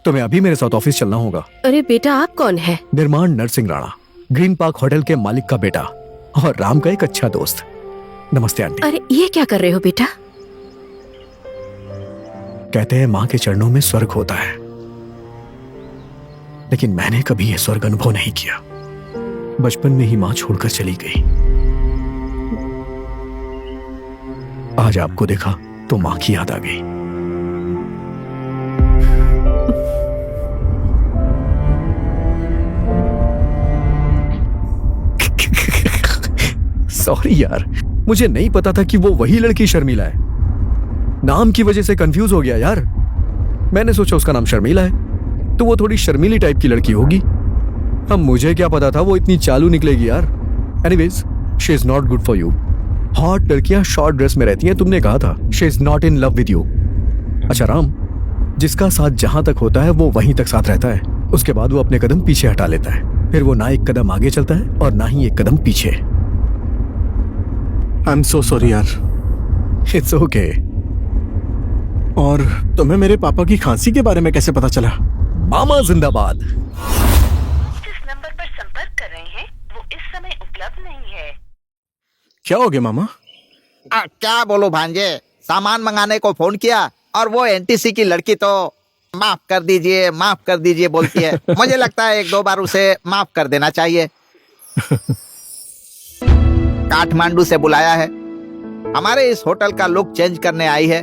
[SPEAKER 1] तुम्हें अभी मेरे साथ ऑफिस चलना होगा।
[SPEAKER 10] अरे बेटा, आप कौन है?
[SPEAKER 1] Nirman Narsingh Rana, green park hotel के मालिक का बेटा और राम का एक अच्छा दोस्त। नमस्ते आंटी।
[SPEAKER 10] अरे ये क्या कर रहे हो बेटा?
[SPEAKER 1] कहते हैं माँ के चरणों में स्वर्ग होता है, लेकिन मैंने कभी यह स्वर्ग अनुभव नहीं किया। बचपन में ही माँ छोड़कर चली गई। आज आपको देखा तो माँ की याद आ गई। सॉरी यार, मुझे नहीं पता था कि वो वही लड़की शर्मिला है। नाम की वजह से कंफ्यूज हो गया यार। मैंने सोचा उसका नाम शर्मिला है तो वो थोड़ी शर्मीली टाइप की लड़की होगी। अब मुझे क्या पता था वो इतनी चालू निकलेगी यार। Anyways, she is not good for you. Hot लड़कियां शॉर्ट ड्रेस में रहती हैं, तुमने कहा था। She is not in love with you. अच्छा राम, जिसका साथ जहां तक होता है वो वहीं तक साथ रहता है, उसके बाद वो अपने कदम पीछे हटा लेता है। फिर वो ना एक कदम आगे चलता है और ना ही एक कदम पीछे।
[SPEAKER 2] आई एम सो सॉरी यार।
[SPEAKER 1] It's okay.
[SPEAKER 2] और तुम्हें मेरे पापा की खांसी के बारे में कैसे पता चला?
[SPEAKER 1] मामा जिंदाबाद।
[SPEAKER 13] जिस नंबर पर संपर्क कर रहे हैं वो इस समय उपलब्ध नहीं है।
[SPEAKER 2] क्या हो गया मामा?
[SPEAKER 12] क्या बोलो भांजे, सामान मंगाने को फोन किया और वो एनटीसी की लड़की तो माफ कर दीजिए बोलती है। मुझे लगता है एक दो बार उसे माफ कर देना चाहिए। काठमांडू से बुलाया है, हमारे इस होटल का लुक चेंज करने आई है।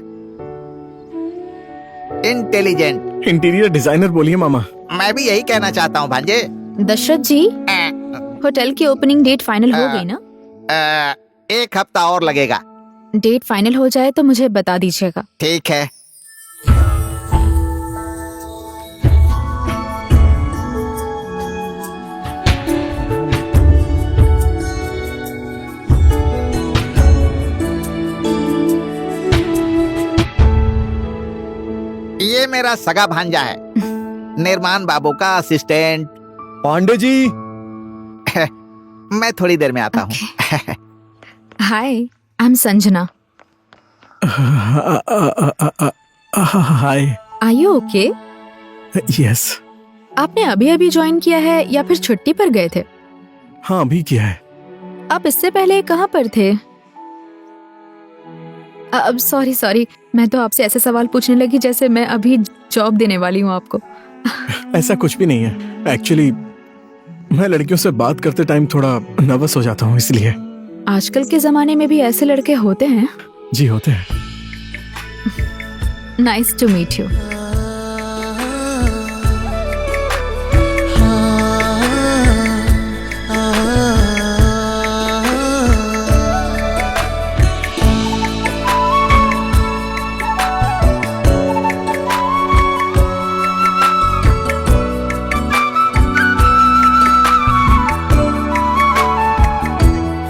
[SPEAKER 12] इंटेलिजेंट
[SPEAKER 2] इंटीरियर डिजाइनर बोलिए मामा।
[SPEAKER 12] मैं भी यही कहना चाहता हूँ भांजे।
[SPEAKER 11] दशरथ जी, होटल की ओपनिंग डेट फाइनल हो गई ना?
[SPEAKER 12] एक हफ्ता और लगेगा।
[SPEAKER 11] डेट फाइनल हो जाए तो मुझे बता दीजिएगा।
[SPEAKER 12] ठीक है। ये मेरा सगा भांजा है। निर्माण बाबू का असिस्टेंट।
[SPEAKER 1] पांडे जी।
[SPEAKER 12] मैं थोड़ी देर में आता हूँ।
[SPEAKER 11] Hi, I am Sanjana.
[SPEAKER 2] Hi.
[SPEAKER 11] Are you okay?
[SPEAKER 2] Yes.
[SPEAKER 11] आपने अभी अभी ज्वाइन किया है या फिर छुट्टी पर गए थे?
[SPEAKER 2] हाँ, अभी किया है।
[SPEAKER 11] आप इससे पहले कहाँ पर थे? अब सॉरी, मैं तो आपसे ऐसे सवाल पूछने लगी जैसे मैं अभी जॉब देने वाली हूँ आपको।
[SPEAKER 2] ऐसा कुछ भी नहीं है। एक्चुअली मैं लड़कियों से बात करते टाइम थोड़ा नर्वस हो जाता हूँ, इसलिए।
[SPEAKER 11] आजकल के जमाने में भी ऐसे लड़के होते हैं?
[SPEAKER 2] जी होते हैं।
[SPEAKER 11] Nice to meet you.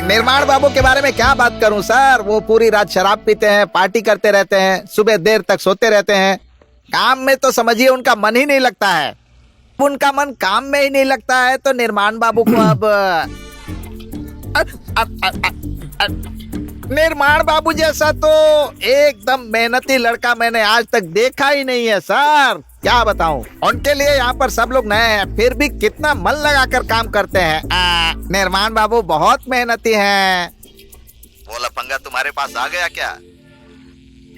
[SPEAKER 12] Nirman बाबू के बारे में क्या बात करूं सर, वो पूरी रात शराब पीते हैं, पार्टी करते रहते हैं, सुबह देर तक सोते रहते हैं। काम में तो समझिए उनका मन ही नहीं लगता है। उनका मन काम में ही नहीं लगता है तो निर्माण बाबू को अब निर्माण बाबू जैसा तो एकदम मेहनती लड़का मैंने आज तक देखा ही नहीं है सर। क्या बताऊं, उनके लिए यहाँ पर सब लोग नए हैं, फिर भी कितना मन लगाकर काम करते हैं। निर्माण बाबू बहुत मेहनती हैं।
[SPEAKER 8] वो लफंगा तुम्हारे पास आ गया क्या?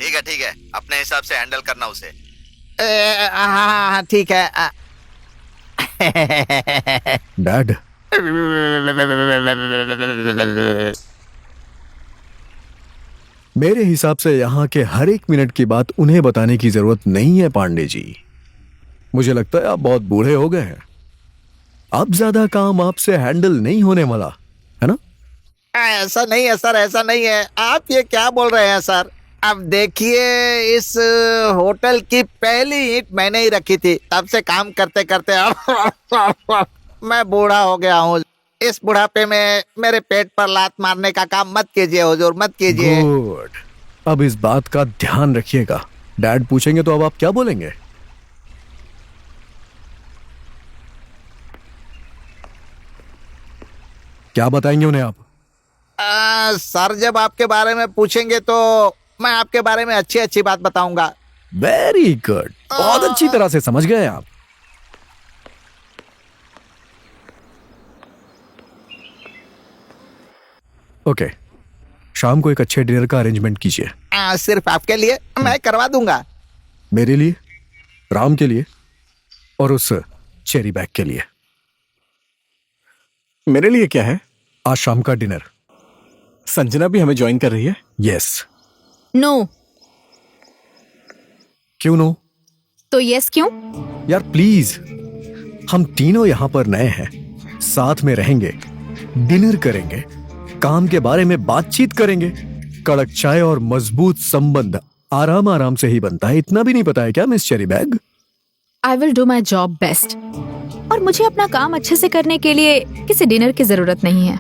[SPEAKER 8] ठीक है, अपने हिसाब से हैंडल करना उसे।
[SPEAKER 12] हाँ ठीक है।
[SPEAKER 1] डैड, मेरे हिसाब से यहाँ के हर एक मिनट की बात उन्हें बताने की जरूरत नहीं है पांडे जी। मुझे लगता है आप बहुत बूढ़े हो गए हैं। अब ज्यादा काम आपसे हैंडल नहीं होने वाला है ना?
[SPEAKER 12] ऐसा नहीं है सर, ऐसा नहीं है। आप ये क्या बोल रहे हैं सर? अब देखिए, इस होटल की पहली ईंट मैंने ही रखी थी। तब से काम करते करते मैं बूढ़ा हो गया हूँ। इस बुढ़ापे में मेरे पेट पर लात मारने का काम मत कीजिए हुजूर, मत कीजिए।
[SPEAKER 1] गुड। अब इस बात का ध्यान रखिएगा। डैड पूछेंगे तो अब आप क्या बोलेंगे? क्या बताएंगे उन्हें आप?
[SPEAKER 12] सर जब आपके बारे में पूछेंगे तो मैं आपके बारे में अच्छी अच्छी बात बताऊंगा।
[SPEAKER 1] वेरी गुड, बहुत अच्छी तरह से समझ गए आप। ओके, शाम को एक अच्छे डिनर का अरेंजमेंट कीजिए।
[SPEAKER 12] सिर्फ आपके लिए? मैं करवा दूंगा।
[SPEAKER 1] मेरे लिए, राम के लिए और उस चेरी बैग के लिए।
[SPEAKER 2] मेरे लिए क्या है?
[SPEAKER 1] आज शाम का डिनर।
[SPEAKER 2] संजना भी हमें ज्वाइन कर रही है?
[SPEAKER 1] यस।
[SPEAKER 11] नो।
[SPEAKER 1] क्यों नो?
[SPEAKER 11] तो यस क्यों?
[SPEAKER 1] यार प्लीज, हम तीनों यहां पर नए हैं, साथ में रहेंगे, डिनर करेंगे, काम के बारे में बातचीत करेंगे। कड़क चाय और मजबूत संबंध आराम आराम से ही बनता है। इतना भी नहीं पता है क्या miss cherry bag?
[SPEAKER 11] I will do my job best. और मुझे अपना काम अच्छे से करने के लिए किसी डिनर की जरूरत नहीं है।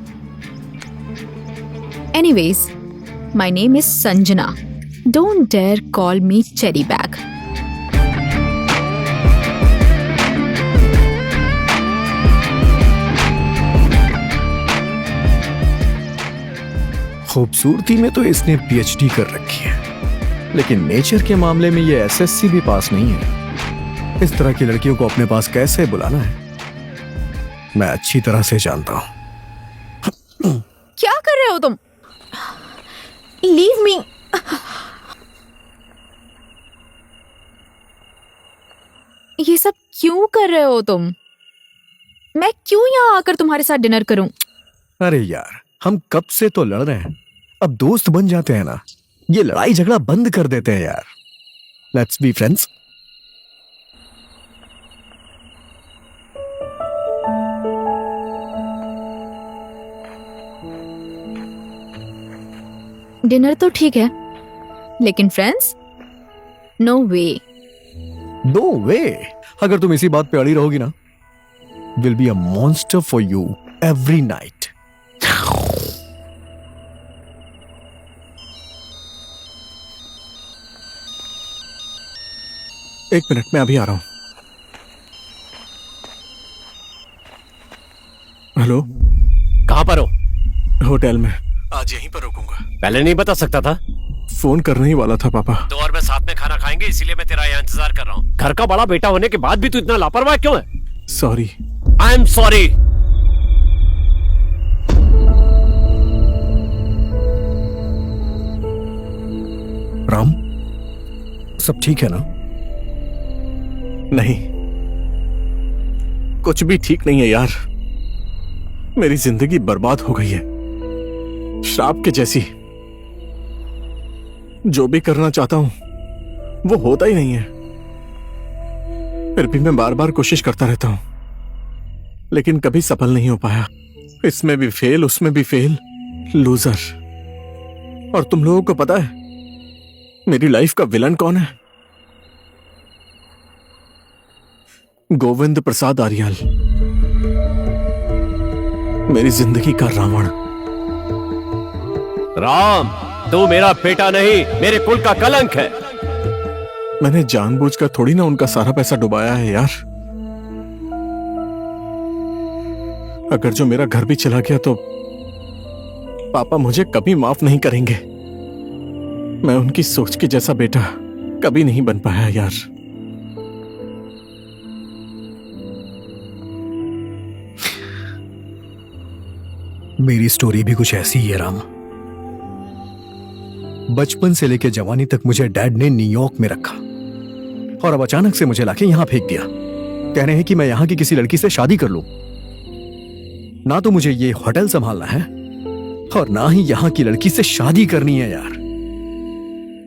[SPEAKER 11] Anyways, my name is Sanjana. Don't dare call me cherry bag.
[SPEAKER 1] खूबसूरती में तो इसने पीएचडी कर रखी है, लेकिन नेचर के मामले में ये एसएससी भी पास नहीं है। इस तरह की लड़कियों को अपने पास कैसे बुलाना है मैं अच्छी तरह से जानता हूं।
[SPEAKER 11] क्या कर रहे हो तुम? Leave me. ये सब क्यों कर रहे हो तुम? मैं क्यों यहाँ आकर तुम्हारे साथ डिनर करूं?
[SPEAKER 1] अरे यार, हम कब से तो लड़ रहे हैं, अब दोस्त बन जाते हैं ना। ये लड़ाई झगड़ा बंद कर देते हैं यार। Let's be friends.
[SPEAKER 11] डिनर तो ठीक है, लेकिन फ्रेंड्स, नो वे।
[SPEAKER 1] नो वे? अगर तुम इसी बात पे अड़ी रहोगी ना, will be a monster for you every night.
[SPEAKER 2] एक मिनट, मैं अभी आ रहा हूं। हेलो,
[SPEAKER 6] कहाँ पर हो?
[SPEAKER 2] होटल में। आज यहीं पर रुकूंगा।
[SPEAKER 6] पहले नहीं बता सकता था?
[SPEAKER 2] फोन करने ही वाला था पापा।
[SPEAKER 6] तो और मैं साथ में खाना खाएंगे, इसीलिए मैं तेरा यहाँ इंतजार कर रहा हूँ। घर का बड़ा बेटा होने के बाद भी तू इतना लापरवाह क्यों है?
[SPEAKER 2] Sorry.
[SPEAKER 6] I am sorry.
[SPEAKER 1] Ram, सब ठीक है ना?
[SPEAKER 2] नहीं, कुछ भी ठीक नहीं है यार। मेरी जिंदगी बर्बाद हो गई है, श्राप के जैसी। जो भी करना चाहता हूं वो होता ही नहीं है। फिर भी मैं बार बार कोशिश करता रहता हूं, लेकिन कभी सफल नहीं हो पाया। इसमें भी फेल, उसमें भी फेल, लूजर। और तुम लोगों को पता है मेरी लाइफ का विलन कौन है? गोविंद प्रसाद आर्याल, मेरी जिंदगी का रावण।
[SPEAKER 6] राम, तू मेरा बेटा नहीं, मेरे कुल का कलंक है।
[SPEAKER 2] मैंने जानबूझकर थोड़ी ना उनका सारा पैसा डुबाया है यार। अगर जो मेरा घर भी चला गया तो पापा मुझे कभी माफ नहीं करेंगे। मैं उनकी सोच के जैसा बेटा कभी नहीं बन पाया यार।
[SPEAKER 1] मेरी स्टोरी भी कुछ ऐसी ही है राम। बचपन से लेकर जवानी तक मुझे डैड ने न्यूयॉर्क में रखा और अब अचानक से मुझे लाके यहां फेंक दिया। कह रहे हैं कि मैं यहां की किसी लड़की से शादी कर लूं। ना तो मुझे ये होटल संभालना है और ना ही यहां की लड़की से शादी करनी है यार।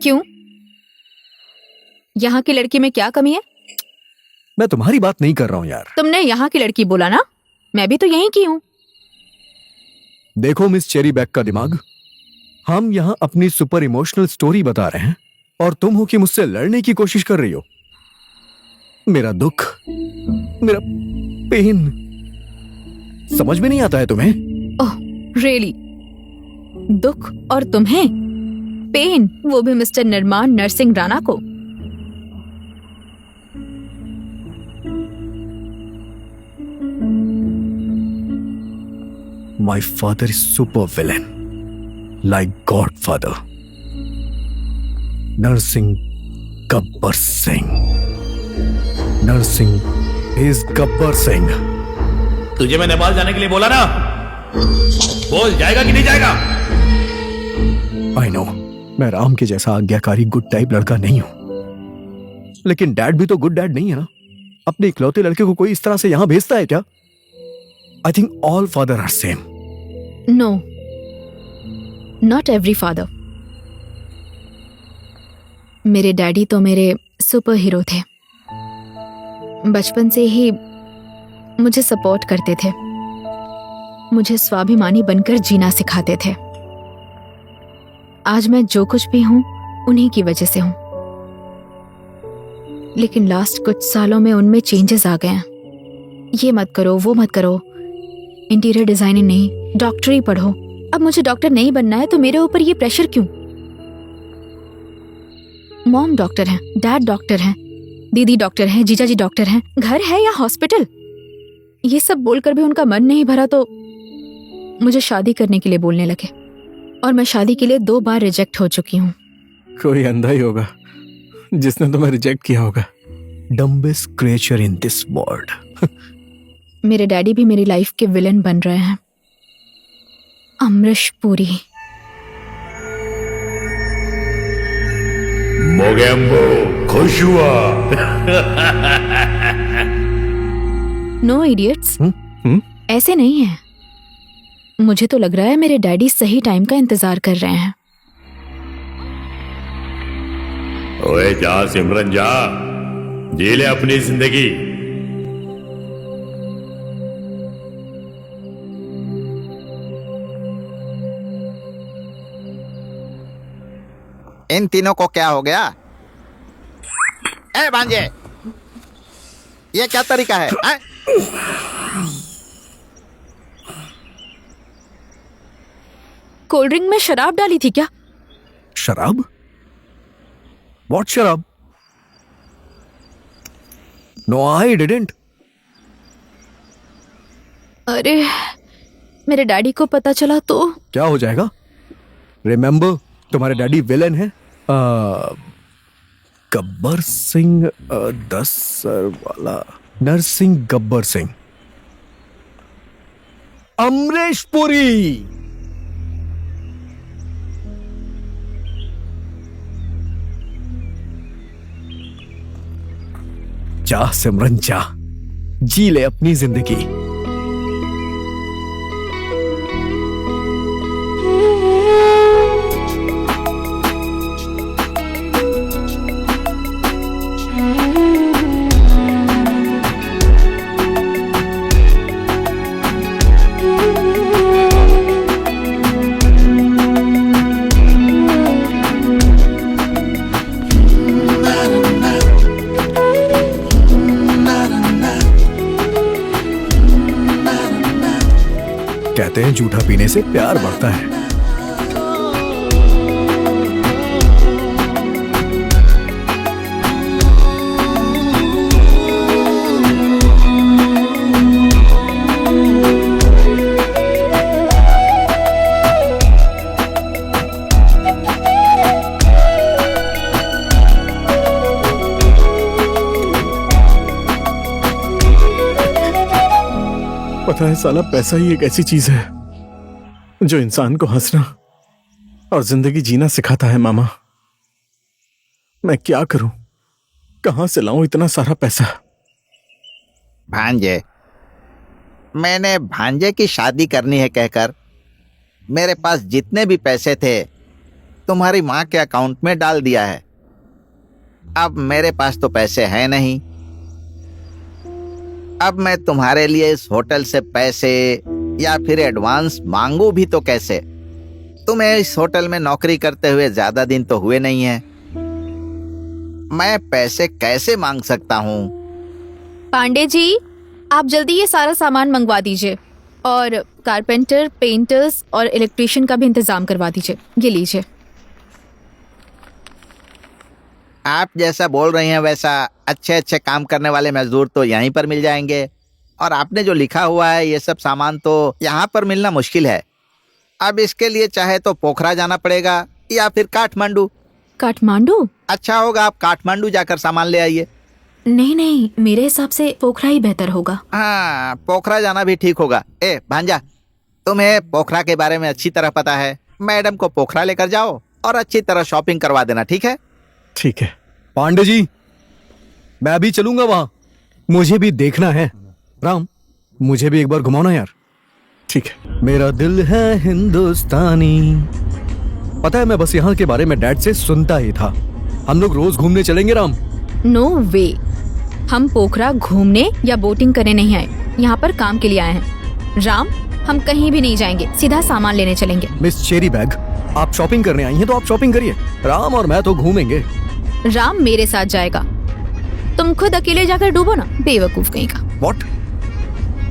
[SPEAKER 11] क्यों? यहाँ की लड़की में क्या कमी है?
[SPEAKER 1] मैं तुम्हारी बात नहीं कर रहा हूं यार।
[SPEAKER 11] तुमने यहाँ की लड़की बोला ना, मैं भी तो यहीं की हूँ।
[SPEAKER 1] देखो मिस चेरी बैग का दिमाग, हम यहां अपनी सुपर इमोशनल स्टोरी बता रहे हैं और तुम हो कि मुझसे लड़ने की कोशिश कर रही हो। मेरा दुख, मेरा पेन समझ में नहीं आता है तुम्हें?
[SPEAKER 11] Oh really? दुख और तुम्हें पेन, वो भी मिस्टर निर्माण नरसिंह राणा को?
[SPEAKER 1] My father is super villain, like Godfather. Narsingh Gabbar Singh. Narsingh is Gabbar Singh.
[SPEAKER 3] तुझे मैं नेपाल जाने के लिए बोला ना, बोल जाएगा कि नहीं जाएगा?
[SPEAKER 1] I know, मैं राम के जैसा आज्ञाकारी गुड टाइप लड़का नहीं हूं, लेकिन डैड भी तो गुड डैड नहीं है ना। अपने इकलौते लड़के को कोई इस तरह से यहां भेजता है क्या? I think all father are same.
[SPEAKER 11] No, not every father. मेरे डैडी तो मेरे सुपर हीरो थे। बचपन से ही मुझे सपोर्ट करते थे, मुझे स्वाभिमानी बनकर जीना सिखाते थे। आज मैं जो कुछ भी हूं उन्हीं की वजह से हूं, लेकिन लास्ट कुछ सालों में उनमें चेंजेस आ गए हैं। ये मत करो, वो मत करो, इंटीरियर डिजाइनिंग नहीं, डॉक्टरी पढ़ो। अब मुझे डॉक्टर नहीं बनना है तो मेरे ऊपर ये प्रेशर क्यों? मॉम डॉक्टर हैं, डैड डॉक्टर हैं, दीदी डॉक्टर हैं, जीजा जी डॉक्टर हैं, घर है या हॉस्पिटल। ये सब बोलकर भी उनका मन नहीं भरा तो मुझे शादी करने के लिए बोलने लगे, और मैं शादी के लिए 2 बार रिजेक्ट हो चुकी हूँ।
[SPEAKER 2] कोई अंधा ही होगा जिसने तुम्हें रिजेक्ट किया होगा।
[SPEAKER 1] Dumbest creature in this world.
[SPEAKER 11] मेरे डैडी भी मेरी लाइफ के विलन बन रहे हैं। अमरीश पुरी।
[SPEAKER 3] मोगेम्बो खुश हुआ।
[SPEAKER 11] नो इडियट्स, ऐसे नहीं है। मुझे तो लग रहा है मेरे डैडी सही टाइम का इंतजार कर रहे हैं।
[SPEAKER 3] ओए जा सिमरन जा, जी ले अपनी जिंदगी।
[SPEAKER 12] इन तीनों को क्या हो गया? ए भांजे, ये क्या तरीका है?
[SPEAKER 11] कोल्ड ड्रिंक में शराब डाली थी क्या?
[SPEAKER 1] शराब? What शराब? No, I didn't.
[SPEAKER 11] अरे मेरे डैडी को पता चला तो?
[SPEAKER 1] क्या हो जाएगा? रिमेम्बर, तुम्हारे डैडी विलेन है। गब्बर सिंह 10 सर वाला नरसिंह गब्बर सिंह। अमरीश पुरी। जा सिमरन जा, जी ले अपनी जिंदगी। कहते हैं जूठा पीने से प्यार बढ़ता है।
[SPEAKER 2] पता है साला, पैसा ही एक ऐसी चीज है जो इंसान को हंसना और जिंदगी जीना सिखाता है। मामा, मैं क्या करूं? कहां से लाऊं इतना सारा पैसा?
[SPEAKER 12] भांजे, मैंने भांजे की शादी करनी है कहकर मेरे पास जितने भी पैसे थे तुम्हारी माँ के अकाउंट में डाल दिया है। अब मेरे पास तो पैसे हैं नहीं। अब मैं तुम्हारे लिए इस होटल से पैसे या फिर एडवांस मांगू भी तो कैसे? तुम्हें इस होटल में नौकरी करते हुए ज्यादा दिन तो हुए नहीं है। मैं पैसे कैसे मांग सकता हूँ?
[SPEAKER 11] पांडे जी, आप जल्दी ये सारा सामान मंगवा दीजिए और कारपेंटर, पेंटर्स और इलेक्ट्रिशियन का भी इंतजाम करवा दीजिए। ये लीजिए।
[SPEAKER 12] आप जैसा बोल रही हैं वैसा अच्छे अच्छे काम करने वाले मजदूर तो यहीं पर मिल जाएंगे, और आपने जो लिखा हुआ है ये सब सामान तो यहाँ पर मिलना मुश्किल है। अब इसके लिए चाहे तो पोखरा जाना पड़ेगा या फिर काठमांडू।
[SPEAKER 11] काठमांडू?
[SPEAKER 12] अच्छा होगा आप काठमांडू जाकर सामान ले आइए।
[SPEAKER 11] नहीं नहीं, मेरे हिसाब से पोखरा ही बेहतर होगा।
[SPEAKER 12] हाँ, पोखरा जाना भी ठीक होगा। ए भांजा, तुम्हें पोखरा के बारे में अच्छी तरह पता है। मैडम को पोखरा लेकर जाओ और अच्छी तरह शॉपिंग करवा देना, ठीक है?
[SPEAKER 2] ठीक है।
[SPEAKER 1] पांडे जी, मैं अभी चलूंगा वहां, मुझे भी देखना है। राम, मुझे भी एक बार घुमाओ ना यार।
[SPEAKER 2] ठीक है।
[SPEAKER 1] मेरा दिल है हिंदुस्तानी। पता है, मैं बस यहाँ के बारे में डैड से सुनता ही था। हम लोग रोज घूमने चलेंगे राम।
[SPEAKER 11] नो वे, हम पोखरा घूमने या बोटिंग करने नहीं आए, यहाँ पर काम के लिए आए हैं। राम, हम कहीं भी नहीं जाएंगे, सीधा सामान लेने चलेंगे।
[SPEAKER 1] मिस चेरी बैग, आप शॉपिंग करने आई हैं तो आप शॉपिंग करिए। राम और मैं तो घूमेंगे।
[SPEAKER 11] राम मेरे साथ जाएगा, तुम खुद अकेले जाकर डूबो ना, बेवकूफ कहीं का।
[SPEAKER 1] व्हाट?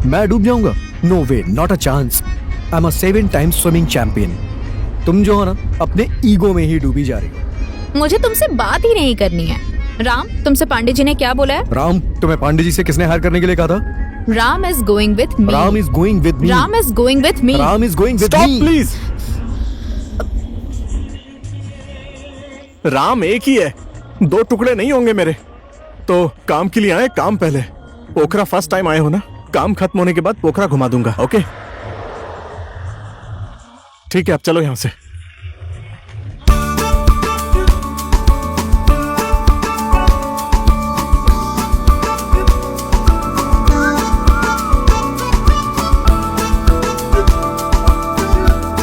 [SPEAKER 1] मैं डूब जाऊंगा? No way, not a chance. I am a 7 time swimming champion. तुम जो है ना, अपने ईगो में ही डूबी जा रही हो।
[SPEAKER 11] मुझे तुमसे बात ही नहीं करनी है। राम, तुमसे पांडे जी ने क्या बोला है?
[SPEAKER 1] राम, तुम्हें पांडे जी से किसने हायर करने के लिए कहा था?
[SPEAKER 11] Ram is going with me.
[SPEAKER 1] Ram is going with me.
[SPEAKER 11] Ram is going with me.
[SPEAKER 1] Ram is going with
[SPEAKER 2] stop
[SPEAKER 1] me.
[SPEAKER 2] Please. Ram एक ही है, 2 टुकड़े नहीं होंगे मेरे। तो काम के लिए आए, काम पहले। पोखरा फर्स्ट टाइम आए हो ना, काम खत्म होने के बाद पोखरा घुमा दूंगा। ओके ठीक है, अब चलो यहां से।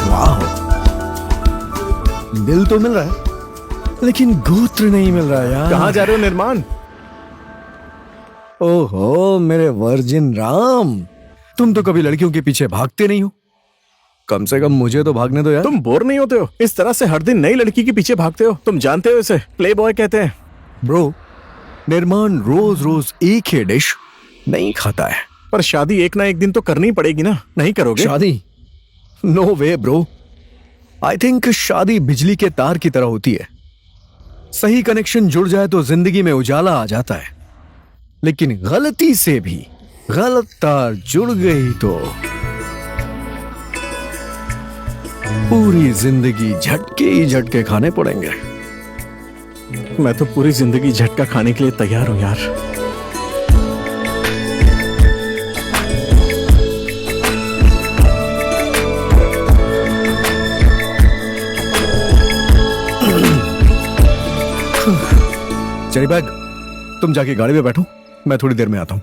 [SPEAKER 1] वाह, दिल तो मिल रहा है लेकिन गोत्र नहीं मिल रहा यार।
[SPEAKER 2] कहां जा रहे हो निर्माण?
[SPEAKER 1] ओहो मेरे वर्जिन राम, तुम तो कभी लड़कियों के पीछे भागते नहीं हो। कम से कम मुझे तो भागने दो यार।
[SPEAKER 2] तुम बोर नहीं होते हो? इस तरह से हर दिन नई लड़की के पीछे भागते हो। तुम जानते हो इसे प्ले बॉय कहते हैं।
[SPEAKER 1] ब्रो, निर्माण रोज रोज एक ही डिश नहीं खाता है।
[SPEAKER 2] पर शादी एक ना एक दिन तो करनी पड़ेगी ना, नहीं करोगे?
[SPEAKER 1] शादी? No way bro. I think शादी बिजली के तार की तरह होती है। सही कनेक्शन जुड़ जाए तो जिंदगी में उजाला आ जाता है, लेकिन गलती से भी गलत तार जुड़ गई तो पूरी जिंदगी झटके ही झटके खाने पड़ेंगे।
[SPEAKER 2] मैं तो पूरी जिंदगी झटका खाने के लिए तैयार हूं यार।
[SPEAKER 1] चली बैग, तुम जाके गाड़ी में बैठो, मैं थोड़ी देर में आता हूं।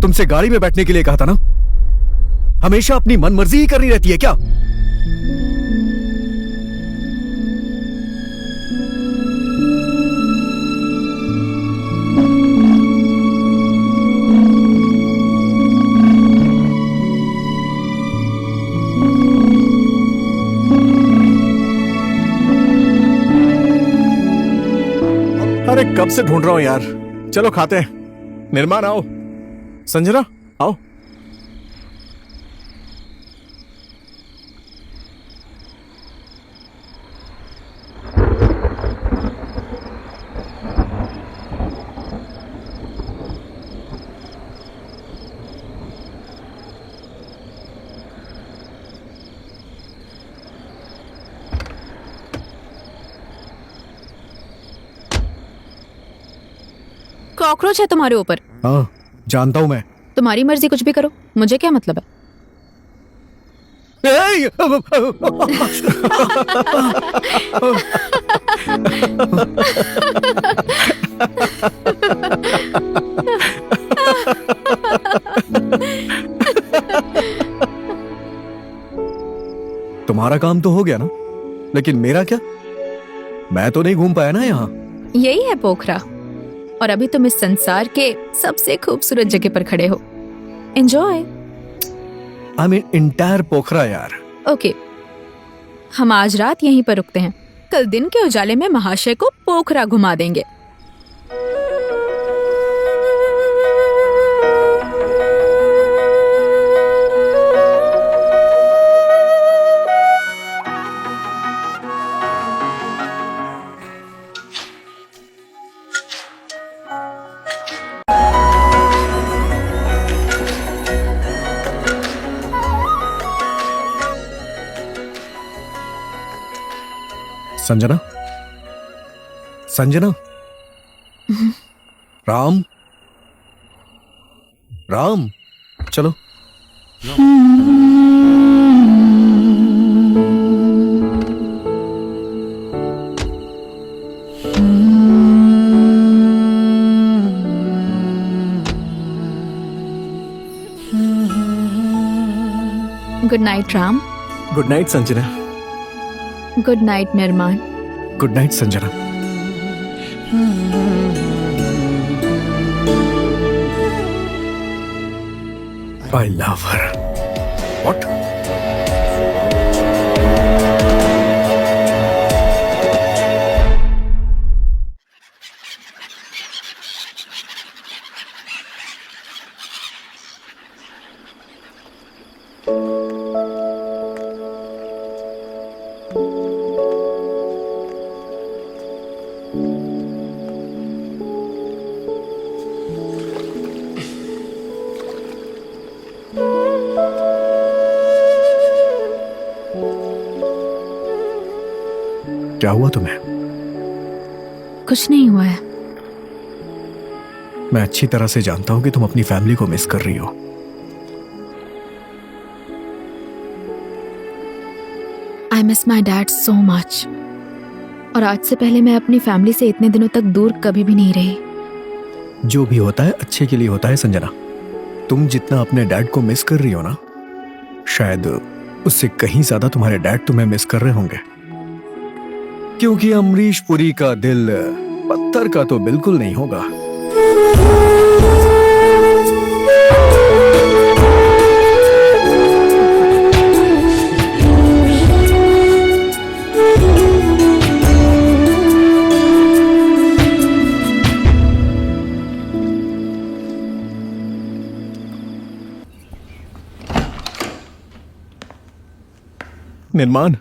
[SPEAKER 1] तुमसे गाड़ी में बैठने के लिए कहा था ना? हमेशा अपनी मनमर्जी ही करनी रहती है क्या?
[SPEAKER 2] अरे कब से ढूंढ रहा हूं यार। चलो खाते हैं। निर्माण आओ, संजना आओ।
[SPEAKER 11] कॉकरोच है तुम्हारे ऊपर।
[SPEAKER 1] हाँ जानता हूं मैं।
[SPEAKER 11] तुम्हारी मर्जी, कुछ भी करो, मुझे क्या मतलब है।
[SPEAKER 1] तुम्हारा काम तो हो गया ना, लेकिन मेरा क्या? मैं तो नहीं घूम पाया ना यहाँ।
[SPEAKER 11] यही है पोखरा, और अभी तुम इस संसार के सबसे खूबसूरत जगह पर खड़े हो। एंजॉय।
[SPEAKER 1] आई मीन इंटायर पोखरा यार।
[SPEAKER 11] ओके, हम आज रात यहीं पर रुकते हैं। कल दिन के उजाले में महाशय को पोखरा घुमा देंगे।
[SPEAKER 1] संजना, संजना, राम, राम, चलो।
[SPEAKER 11] Good night Ram.
[SPEAKER 2] Good night Sanjana.
[SPEAKER 11] Good night Nirman.
[SPEAKER 1] Good night Sanjana. I love her. What? क्या हुआ तुम्हें?
[SPEAKER 11] कुछ नहीं हुआ है।
[SPEAKER 1] मैं अच्छी तरह से जानता हूं कि तुम अपनी फैमिली को मिस कर रही हो।
[SPEAKER 11] I miss my dad so much. और आज से पहले मैं अपनी फैमिली से इतने दिनों तक दूर कभी भी नहीं रही।
[SPEAKER 1] जो भी होता है अच्छे के लिए होता है संजना। तुम जितना अपने डैड को मिस कर रही हो ना, शायद उससे कहीं ज्यादा तुम्हारे डैड तुम्हें मिस कर रहे होंगे। क्योंकि अमरीश पुरी का दिल पत्थर का तो बिल्कुल नहीं होगा।
[SPEAKER 2] निर्माण,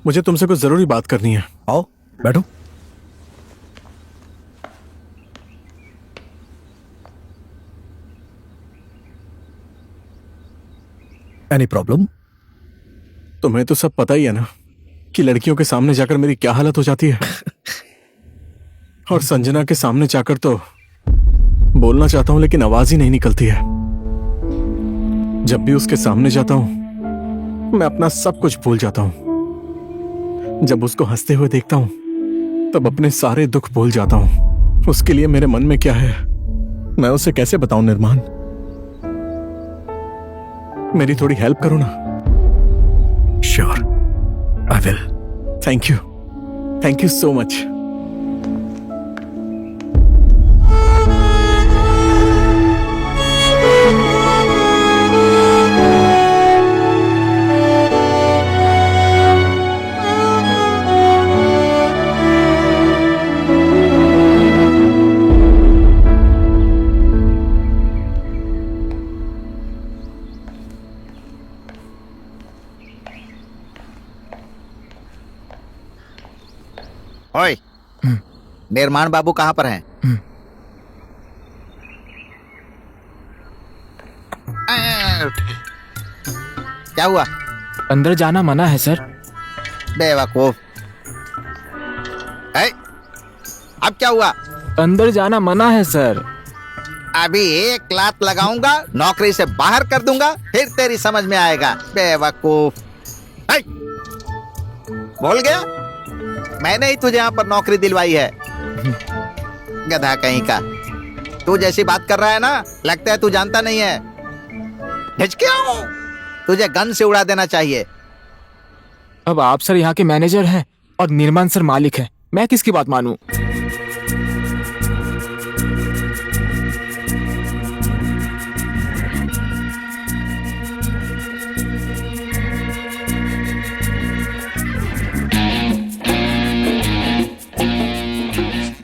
[SPEAKER 2] मुझे तुमसे कुछ जरूरी बात करनी है।
[SPEAKER 1] आओ बैठो। Any problem?
[SPEAKER 2] तुम्हें तो सब पता ही है ना कि लड़कियों के सामने जाकर मेरी क्या हालत हो जाती है। और संजना के सामने जाकर तो बोलना चाहता हूं लेकिन आवाज ही नहीं निकलती है। जब भी उसके सामने जाता हूं मैं अपना सब कुछ भूल जाता हूं। जब उसको हंसते हुए देखता हूं तब अपने सारे दुख भूल जाता हूं। उसके लिए मेरे मन में क्या है मैं उसे कैसे बताऊं निर्माण? मेरी थोड़ी हेल्प करो ना।
[SPEAKER 1] Sure, I will.
[SPEAKER 2] Thank you so much.
[SPEAKER 12] ओए, निर्माण बाबू कहाँ पर हैं? क्या हुआ?
[SPEAKER 5] अंदर जाना मना है सर।
[SPEAKER 12] बेवकूफ। अब क्या हुआ?
[SPEAKER 5] अंदर जाना मना है सर।
[SPEAKER 12] अभी एक लात लगाऊंगा, नौकरी से बाहर कर दूंगा, फिर तेरी समझ में आएगा। बेवकूफ। बोल गया? मैंने ही तुझे यहाँ पर नौकरी दिलवाई है। गधा कहीं का। तू जैसी बात कर रहा है ना, लगता है तू जानता नहीं है। हिचकियों, तुझे गन से उड़ा देना चाहिए।
[SPEAKER 5] अब आप सर यहाँ के मैनेजर हैं और निर्माण सर मालिक हैं। मैं किसकी बात मानूं?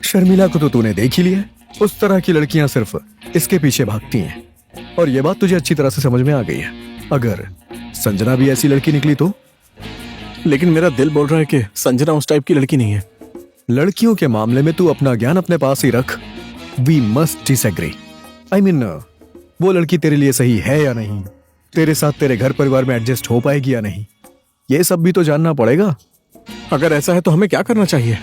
[SPEAKER 1] शर्मिला को तो तूने देख ही लिया। उस तरह की लड़कियां सिर्फ इसके पीछे भागती हैं। और ये बात तुझे अच्छी तरह से समझ में आ गई है। अगर संजना भी ऐसी लड़की निकली तो?
[SPEAKER 2] लेकिन मेरा दिल बोल रहा है कि संजना उस टाइप की लड़की नहीं है।
[SPEAKER 1] लड़कियों के मामले में तू अपना ज्ञान अपने पास ही रख। We must disagree. I mean, वो लड़की तेरे लिए सही है या नहीं, तेरे साथ तेरे घर परिवार में एडजस्ट हो पाएगी या नहीं, ये सब भी तो जानना पड़ेगा।
[SPEAKER 2] अगर ऐसा है तो हमें क्या करना चाहिए?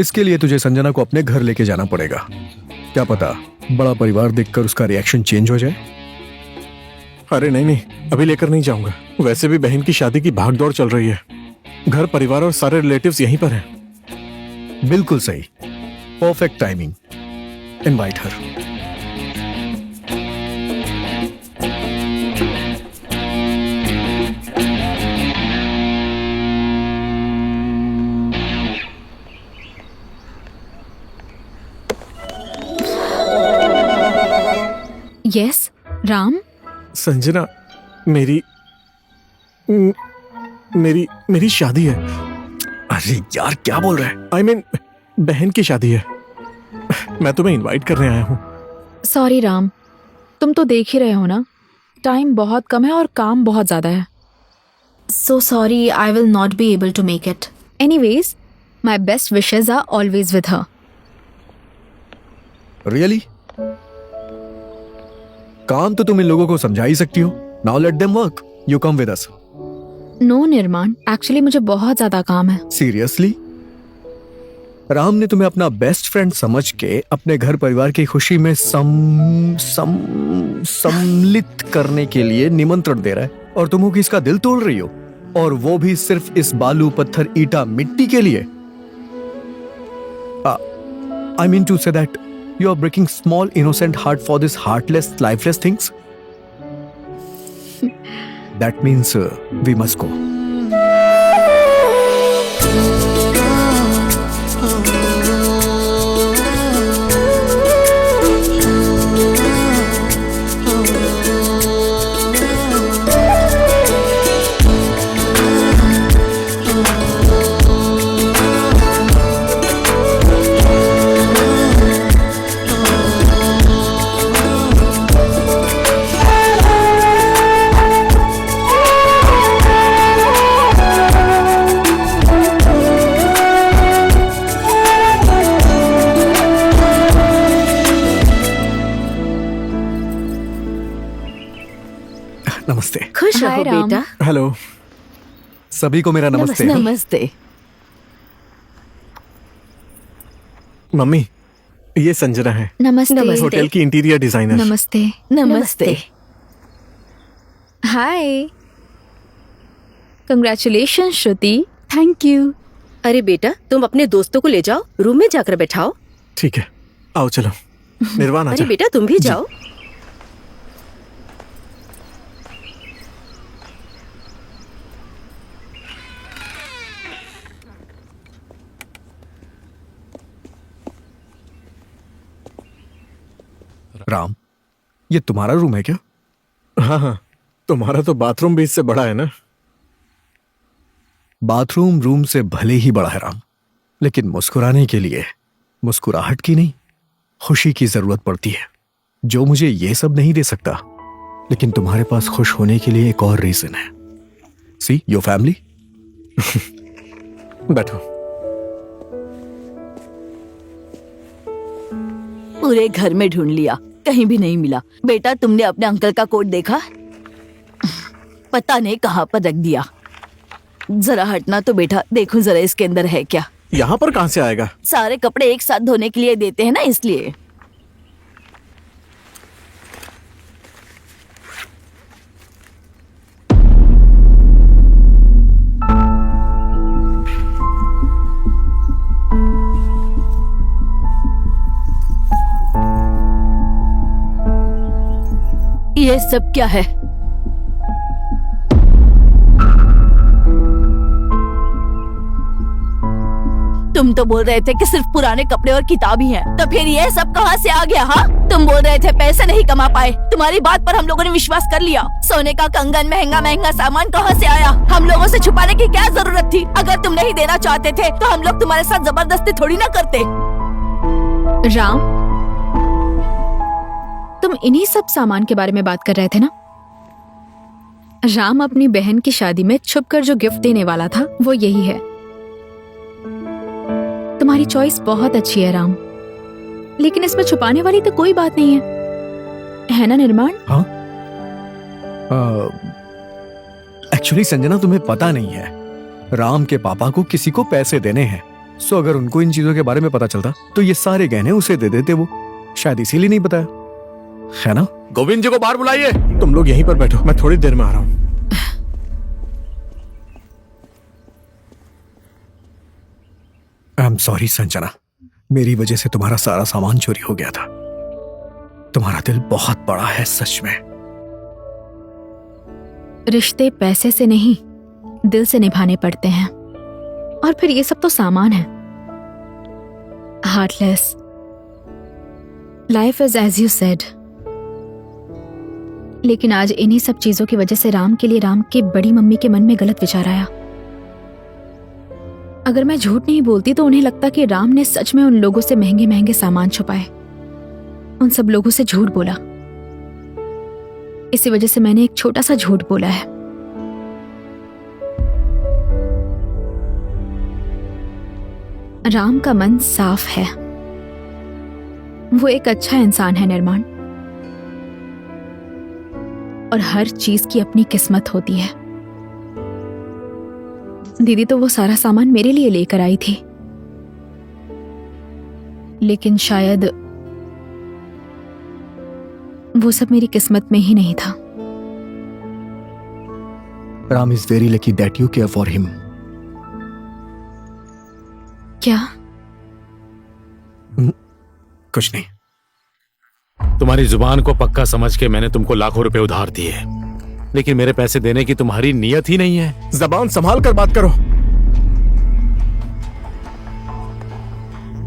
[SPEAKER 1] इसके लिए तुझे संजना को अपने घर लेके जाना पड़ेगा। क्या पता बड़ा परिवार देखकर उसका रिएक्शन चेंज हो जाए।
[SPEAKER 2] अरे नहीं, अभी लेकर नहीं जाऊंगा। वैसे भी बहन की शादी की भागदौड़ चल रही है। घर परिवार और सारे रिलेटिव्स यहीं पर हैं।
[SPEAKER 1] बिल्कुल सही, परफेक्ट टाइमिंग। इनवाइट हर।
[SPEAKER 11] यस राम।
[SPEAKER 2] संजना, मेरी शादी है।
[SPEAKER 1] अरे यार क्या बोल रहा है?
[SPEAKER 2] आई मीन, बहन की शादी है। मैं तुम्हें इनवाइट करने आया हूँ।
[SPEAKER 11] सॉरी राम, तुम तो देख ही रहे हो ना, टाइम बहुत कम है और काम बहुत ज्यादा है। So sorry, I will not be able to make it. Anyways, my best wishes are always with her.
[SPEAKER 1] Really? काम तो तुम इन लोगों को समझा ही सकती हो। Now let them work. You come with us.
[SPEAKER 11] No Nirman, actually मुझे बहुत ज्यादा काम है।
[SPEAKER 1] सीरियसली? राम ने तुम्हें अपना बेस्ट फ्रेंड समझ के अपने घर परिवार की खुशी में सम्मिलित करने के लिए निमंत्रण दे रहा है। और तुम हो कि इसका दिल तोड़ रही हो, और वो भी सिर्फ इस बालू पत्थर ईटा मिट्टी के लिए। I mean to say that you are breaking small innocent heart for this heartless lifeless things. That means we must go. नमस्ते।
[SPEAKER 10] खुश रहो
[SPEAKER 11] हाय राम।
[SPEAKER 10] बेटा।
[SPEAKER 2] हेलो।
[SPEAKER 1] सभी को मेरा नमस्ते।
[SPEAKER 10] नमस्ते।
[SPEAKER 2] मम्मी, ये संजना है,
[SPEAKER 11] नमस्ते।
[SPEAKER 10] नमस्ते।
[SPEAKER 2] होटल की इंटीरियर डिजाइनर।
[SPEAKER 11] नमस्ते।
[SPEAKER 10] नमस्ते।
[SPEAKER 11] Hi. Congratulation Shruti. Thank you.
[SPEAKER 10] अरे बेटा, तुम अपने दोस्तों को ले जाओ, रूम में जाकर बैठाओ।
[SPEAKER 2] ठीक है, आओ चलो। निर्वाण
[SPEAKER 10] अरे
[SPEAKER 2] आजा।
[SPEAKER 10] बेटा, तुम भी जाओ।
[SPEAKER 1] राम, ये तुम्हारा रूम है क्या?
[SPEAKER 2] हाँ हाँ, तुम्हारा तो बाथरूम भी इससे बड़ा है ना।
[SPEAKER 1] बाथरूम रूम से भले ही बड़ा है राम, लेकिन मुस्कुराने के लिए मुस्कुराहट की नहीं, खुशी की जरूरत पड़ती है, जो मुझे ये सब नहीं दे सकता। लेकिन तुम्हारे पास खुश होने के लिए एक और रीजन है। See your family.
[SPEAKER 2] बैठो।
[SPEAKER 14] पूरे घर में ढूंढ लिया, कहीं भी नहीं मिला। बेटा, तुमने अपने अंकल का कोट देखा? पता नहीं कहाँ पर रख दिया। जरा हटना तो बेटा, देखो जरा इसके अंदर है क्या।
[SPEAKER 2] यहाँ पर कहाँ से आएगा?
[SPEAKER 14] सारे कपड़े एक साथ धोने के लिए देते हैं ना, इसलिए। ये सब क्या है? तुम तो बोल रहे थे कि सिर्फ पुराने कपड़े और किताब ही हैं, तो फिर ये सब कहाँ से आ गया? हाँ, तुम बोल रहे थे पैसे नहीं कमा पाए, तुम्हारी बात पर हम लोगों ने विश्वास कर लिया। सोने का कंगन, महंगा महंगा सामान कहाँ से आया? हम लोगों से छुपाने की क्या जरूरत थी? अगर तुम नहीं देना चाहते थे तो हम लोग तुम्हारे साथ जबरदस्ती थोड़ी ना करते।
[SPEAKER 11] राम, तुम इन्हीं सब सामान के बारे में बात कर रहे थे ना? राम अपनी बहन की शादी में छुपकर जो गिफ्ट देने वाला था वो यही है। तुम्हारी चॉइस बहुत अच्छी है राम, लेकिन इसमें छुपाने वाली तो कोई बात नहीं है ना निर्माण?
[SPEAKER 1] हाँ, एक्चुअली संजना, तुम्हें पता नहीं है, राम के पापा को किसी को पैसे देने हैं। सो अगर उनको इन चीजों के बारे में पता चलता तो ये सारे गहने उसे दे देते। वो शायद इसीलिए नहीं बताया, है ना?
[SPEAKER 2] गोविंद जी को बाहर बुलाइए। तुम लोग यहीं पर बैठो, मैं थोड़ी देर में आ रहा हूँ।
[SPEAKER 1] आई एम सॉरी संजना, मेरी वजह से तुम्हारा सारा सामान चोरी हो गया था। तुम्हारा दिल बहुत बड़ा है सच में।
[SPEAKER 11] रिश्ते पैसे से नहीं, दिल से निभाने पड़ते हैं। और फिर ये सब तो सामान है। Heartless life is as you said. लेकिन आज इन्हीं सब चीजों की वजह से राम के लिए राम की बड़ी मम्मी के मन में गलत विचार आया। अगर मैं झूठ नहीं बोलती तो उन्हें लगता कि राम ने सच में उन लोगों से महंगे महंगे सामान छुपाए, उन सब लोगों से झूठ बोला। इसी वजह से मैंने एक छोटा सा झूठ बोला है। राम का मन साफ है, वो एक अच्छा इंसान है निर्माण, और हर चीज की अपनी किस्मत होती है। दीदी तो वो सारा सामान मेरे लिए लेकर आई थी, लेकिन शायद वो सब मेरी किस्मत में ही नहीं था।
[SPEAKER 1] Ram is very lucky that you care for him.
[SPEAKER 11] क्या?
[SPEAKER 1] कुछ नहीं.
[SPEAKER 4] तुम्हारी जुबान को पक्का समझ के मैंने तुमको लाखों रुपए उधार दिए, लेकिन मेरे पैसे देने की तुम्हारी नीयत ही नहीं है।
[SPEAKER 2] जबान संभाल कर बात करो।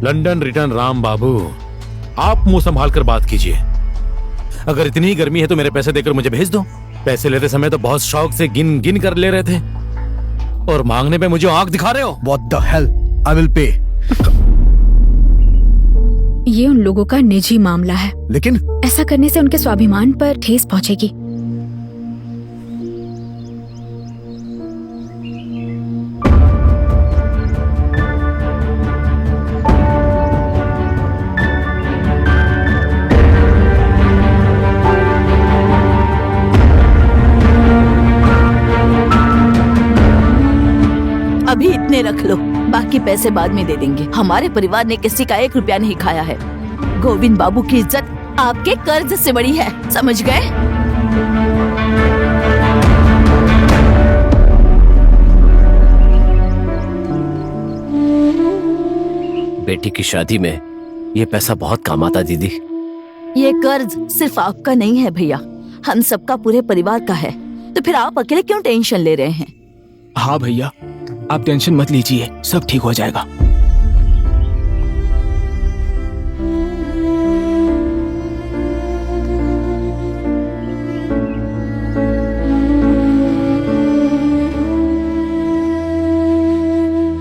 [SPEAKER 4] लंदन रिटर्न राम बाबू, आप मुंह संभाल कर बात कीजिए। अगर इतनी ही गर्मी है तो मेरे पैसे देकर मुझे भेज दो। पैसे लेते समय तो बहुत शौक से गिन गिन कर ले रहे थे, और मांगने पे मुझे आंख दिखा रहे हो।
[SPEAKER 1] What the hell? I will pay.
[SPEAKER 11] ये उन लोगों का निजी मामला है,
[SPEAKER 1] लेकिन
[SPEAKER 11] ऐसा करने से उनके स्वाभिमान पर ठेस पहुंचेगी।
[SPEAKER 14] अभी इतने रख लो, बाकी पैसे बाद में दे देंगे। हमारे परिवार ने किसी का 1 रुपया नहीं खाया है। गोविंद बाबू की इज्जत आपके कर्ज से बड़ी है, समझ गए?
[SPEAKER 6] बेटी की शादी में ये पैसा बहुत काम आता दीदी।
[SPEAKER 14] ये कर्ज सिर्फ आपका नहीं है भैया, हम सबका पूरे परिवार का है। तो फिर आप अकेले क्यों टेंशन ले रहे हैं?
[SPEAKER 5] हाँ भैया, आप टेंशन मत लीजिए, सब ठीक हो जाएगा।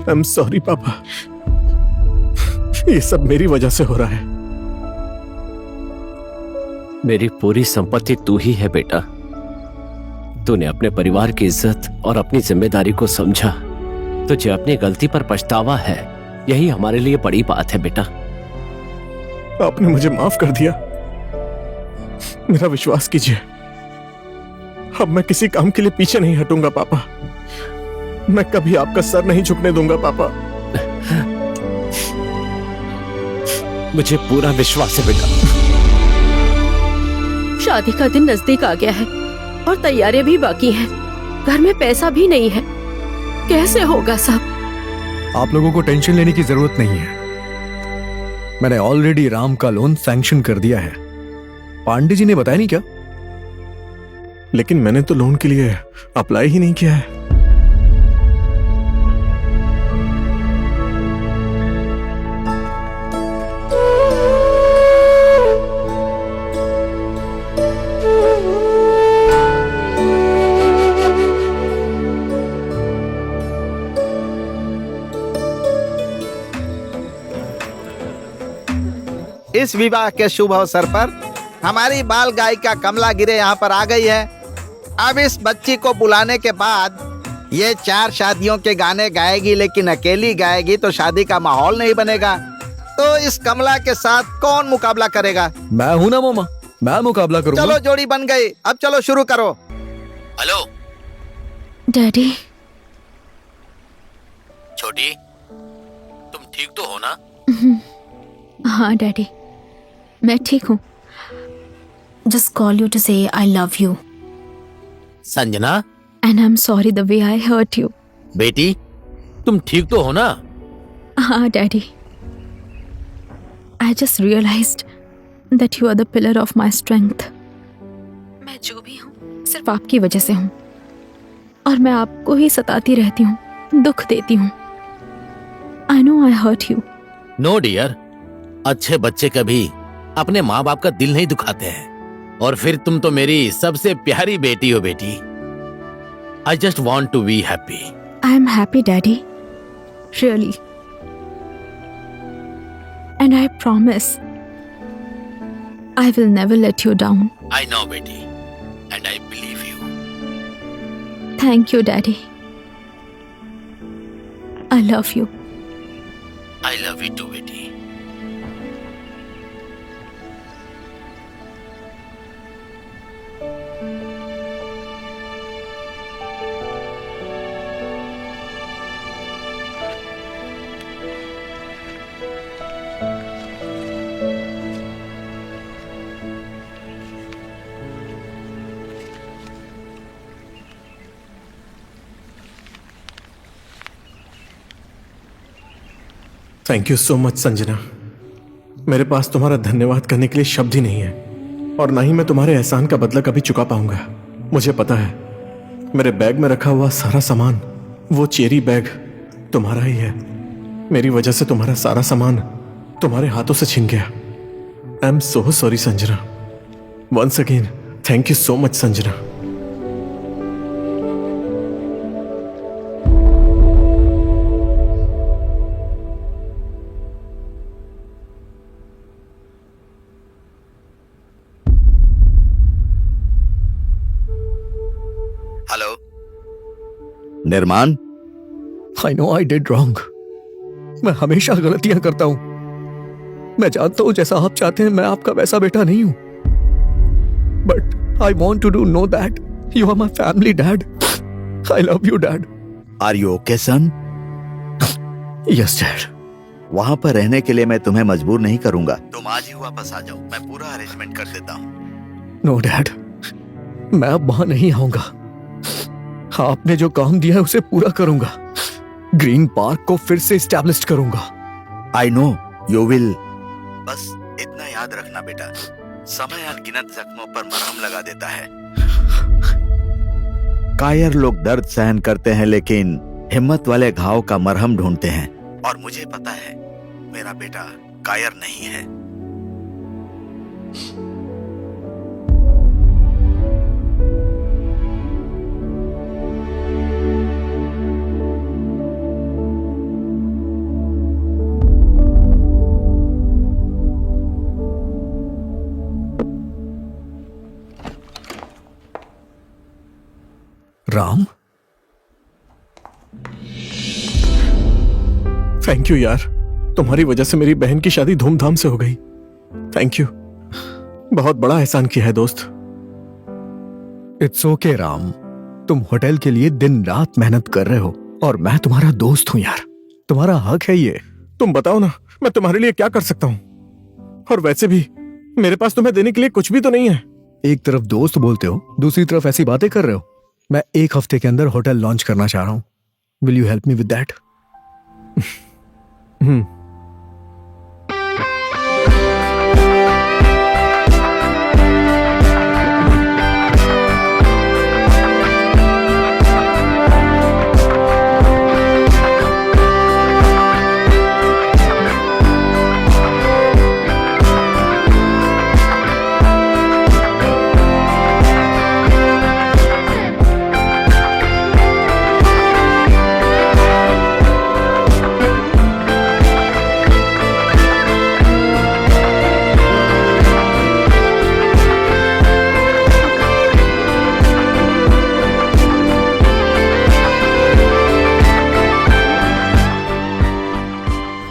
[SPEAKER 2] आई एम सॉरी पापा, ये सब मेरी वजह से हो रहा है।
[SPEAKER 6] मेरी पूरी संपत्ति तू ही है बेटा। तूने अपने परिवार की इज्जत और अपनी जिम्मेदारी को समझा। तुझे अपनी गलती पर पछतावा है, यही हमारे लिए बड़ी बात है बेटा।
[SPEAKER 2] आपने मुझे माफ कर दिया, मेरा विश्वास कीजिए। अब मैं किसी काम के लिए पीछे नहीं हटूंगा पापा। मैं कभी आपका सर नहीं झुकने दूंगा पापा।
[SPEAKER 6] मुझे पूरा विश्वास है बेटा।
[SPEAKER 10] शादी का दिन नजदीक आ गया है और तैयारियां भी बाकी हैं। घर में पैसा भी नहीं है, कैसे होगा सब?
[SPEAKER 1] आप लोगों को टेंशन लेने की जरूरत नहीं है। मैंने ऑलरेडी राम का लोन सैंक्शन कर दिया है। पांडे जी ने बताया नहीं क्या?
[SPEAKER 2] लेकिन मैंने तो लोन के लिए अप्लाई ही नहीं किया है।
[SPEAKER 12] इस विवाह के शुभ अवसर पर हमारी बाल गायिका कमला गिरे यहाँ पर आ गई है। अब इस बच्ची को बुलाने के बाद ये 4 शादियों के गाने गाएगी, लेकिन अकेली गाएगी तो शादी का माहौल नहीं बनेगा। तो इस कमला के साथ कौन मुकाबला करेगा?
[SPEAKER 1] मैं हूं ना मामा, मैं मुकाबला करूंगा।
[SPEAKER 12] चलो जोड़ी बन गई, अब चलो शुरू करो।
[SPEAKER 3] Hello
[SPEAKER 11] daddy.
[SPEAKER 3] छोटी, तुम ठीक तो हो ना?
[SPEAKER 11] हाँ डैडी, मैं ठीक हूँ। Just call you to say I love you.
[SPEAKER 3] Sanjana,
[SPEAKER 11] And I'm sorry the way I hurt you.
[SPEAKER 3] बेटी तुम ठीक तो हो ना?
[SPEAKER 11] हाँ daddy, I just realized that you are the pillar of my strength. मैं जो भी हूँ सिर्फ आपकी वजह से हूँ, और मैं आपको ही सताती रहती हूँ, दुख देती हूँ। I know I hurt you.
[SPEAKER 3] No dear, अच्छे बच्चे कभी अपने माँ बाप का दिल नहीं दुखाते हैं। और फिर तुम तो मेरी सबसे प्यारी बेटी हो बेटी। I just want to be happy.
[SPEAKER 11] I am happy, Daddy. Really. And I promise I will never let you down.
[SPEAKER 3] I know बेटी, and I believe you.
[SPEAKER 11] Thank you, Daddy. I love you.
[SPEAKER 3] I love you too बेटी।
[SPEAKER 2] Thank you so much Sanjana. मेरे पास तुम्हारा धन्यवाद करने के लिए शब्द ही नहीं है, और ना ही मैं तुम्हारे एहसान का बदला कभी चुका पाऊंगा। मुझे पता है मेरे बैग में रखा हुआ सारा सामान, वो चेरी बैग तुम्हारा ही है। मेरी वजह से तुम्हारा सारा सामान तुम्हारे हाथों से छिन गया। I am so sorry Sanjana. Once again thank you so much Sanjana.
[SPEAKER 8] Hello Nirman.
[SPEAKER 1] I know I did wrong. मैं हमेशा गलतियां करता हूं। मैं जानता हूं जैसा आप चाहते हैं मैं आपका वैसा बेटा नहीं हूं, but I want to do know that you are my family dad. I love you dad.
[SPEAKER 8] Are you okay son?
[SPEAKER 1] Yes dad.
[SPEAKER 8] वहां पर रहने के लिए मैं तुम्हें मजबूर नहीं करूंगा। तुम आज ही वापस आ जाओ, मैं पूरा अरेंजमेंट कर देता हूँ।
[SPEAKER 1] नो डैड, मैं अब वहां नहीं आऊंगा। आपने जो काम दिया है उसे पूरा करूंगा। ग्रीन पार्क को फिर से स्टैब्लिश करूंगा।
[SPEAKER 8] I know you will. बस इतना याद रखना बेटा, समय अनगिनत जख्मों पर मरहम लगा देता है। कायर लोग दर्द सहन करते हैं लेकिन हिम्मत वाले घाव का मरहम ढूंढते हैं, और मुझे पता है मेरा बेटा कायर नहीं है।
[SPEAKER 1] राम,
[SPEAKER 2] थैंक यू यार, तुम्हारी वजह से मेरी बहन की शादी धूमधाम से हो गई। थैंक यू, बहुत बड़ा एहसान किया है दोस्त।
[SPEAKER 1] इट्स ओके राम, तुम होटल के लिए दिन रात मेहनत कर रहे हो और मैं तुम्हारा दोस्त हूं यार। तुम्हारा हक है ये।
[SPEAKER 2] तुम बताओ ना, मैं तुम्हारे लिए क्या कर सकता हूं? और वैसे भी मेरे पास तुम्हें देने के लिए कुछ भी तो नहीं है।
[SPEAKER 1] एक तरफ दोस्त बोलते हो, दूसरी तरफ ऐसी बातें कर रहे हो। मैं 1 हफ्ते के अंदर होटल लॉन्च करना चाह रहा हूं। Will you help me with that?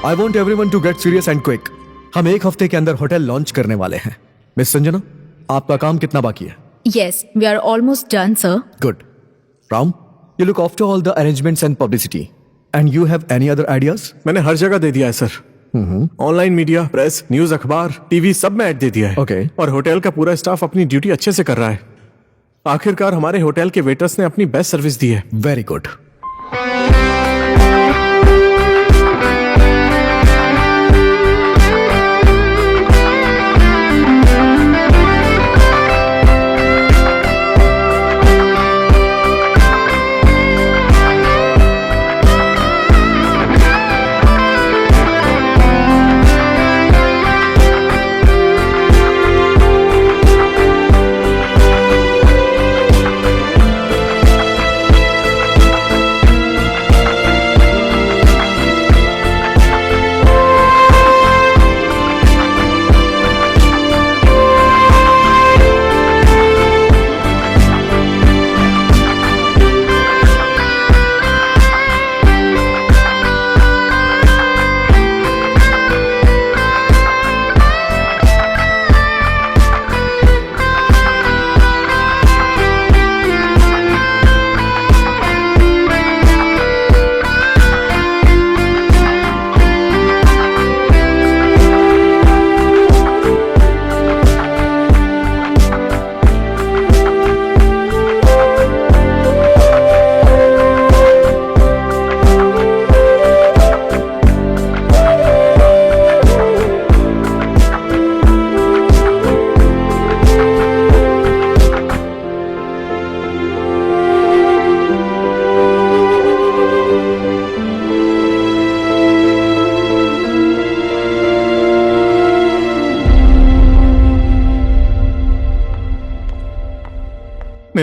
[SPEAKER 1] I want everyone to get serious and quick. हम 1 हफ्ते के अंदर होटल लॉन्च करने वाले हैं। मिस संजना, आपका काम कितना बाकी है?
[SPEAKER 11] Yes, we are almost done, sir.
[SPEAKER 1] Good. Ram, you look after all the arrangements and publicity. And you have any other ideas?
[SPEAKER 2] मैंने हर जगह दे दिया है sir. Online media, press, news, अखबार, टीवी सब में ऐड दे दिया है।
[SPEAKER 1] Okay.
[SPEAKER 2] और होटल का पूरा स्टाफ अपनी ड्यूटी अच्छे से कर रहा है। आखिरकार हमारे होटल के वेटर्स ने अपनी बेस्ट सर्विस दी है।
[SPEAKER 1] Very good.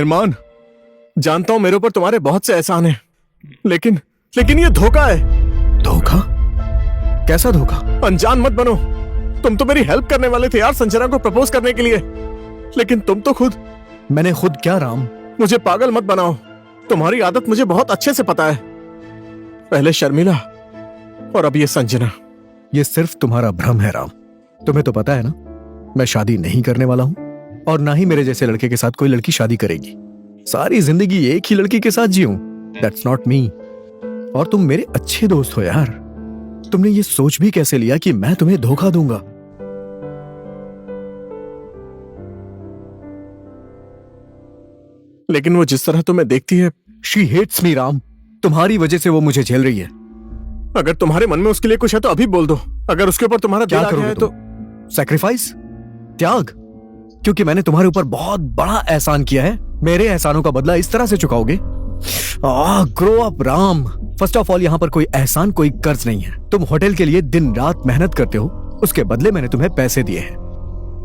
[SPEAKER 2] अरमान, जानता हूं मेरे ऊपर तुम्हारे बहुत से एहसान हैं, लेकिन ये धोखा है।
[SPEAKER 1] धोखा? कैसा धोखा?
[SPEAKER 2] अनजान मत बनो। तुम तो मेरी हेल्प करने वाले थे यार संजना को प्रपोज करने के लिए, लेकिन तुम तो खुद।
[SPEAKER 1] मैंने खुद क्या राम?
[SPEAKER 2] मुझे पागल मत बनाओ। तुम्हारी आदत मुझे बहुत अच्छे से पता है। पहले शर्मिला और अब ये संजना।
[SPEAKER 1] ये सिर्फ तुम्हारा भ्रम है राम। तुम्हें तो पता है ना, मैं शादी नहीं करने वाला हूं, और ना ही मेरे जैसे लड़के के साथ कोई लड़की शादी करेगी। सारी जिंदगी एक ही लड़की के साथ जीऊं, दैट्स नॉट मी। और तुम मेरे अच्छे दोस्त हो यार, तुमने ये सोच भी कैसे लिया कि मैं तुम्हें धोखा दूंगा?
[SPEAKER 2] लेकिन वो जिस तरह तुम्हें देखती है।
[SPEAKER 1] She hates me Ram. तुम्हारी वजह से वो मुझे झेल रही है।
[SPEAKER 2] अगर तुम्हारे मन में उसके लिए कुछ है तो अभी बोल दो। अगर उसके ऊपर तुम्हारा दिल आ गया है तो।
[SPEAKER 1] सैक्रिफाइस? त्याग? क्योंकि मैंने तुम्हारे ऊपर बहुत बड़ा एहसान किया है, मेरे एहसानों का बदला इस तरह से चुकाओगे? Grow up Ram. First of all, यहाँ पर कोई एहसान, कोई कर्ज नहीं है। तुम होटल के लिए दिन रात मेहनत करते हो, उसके बदले मैंने तुम्हें पैसे दिए हैं।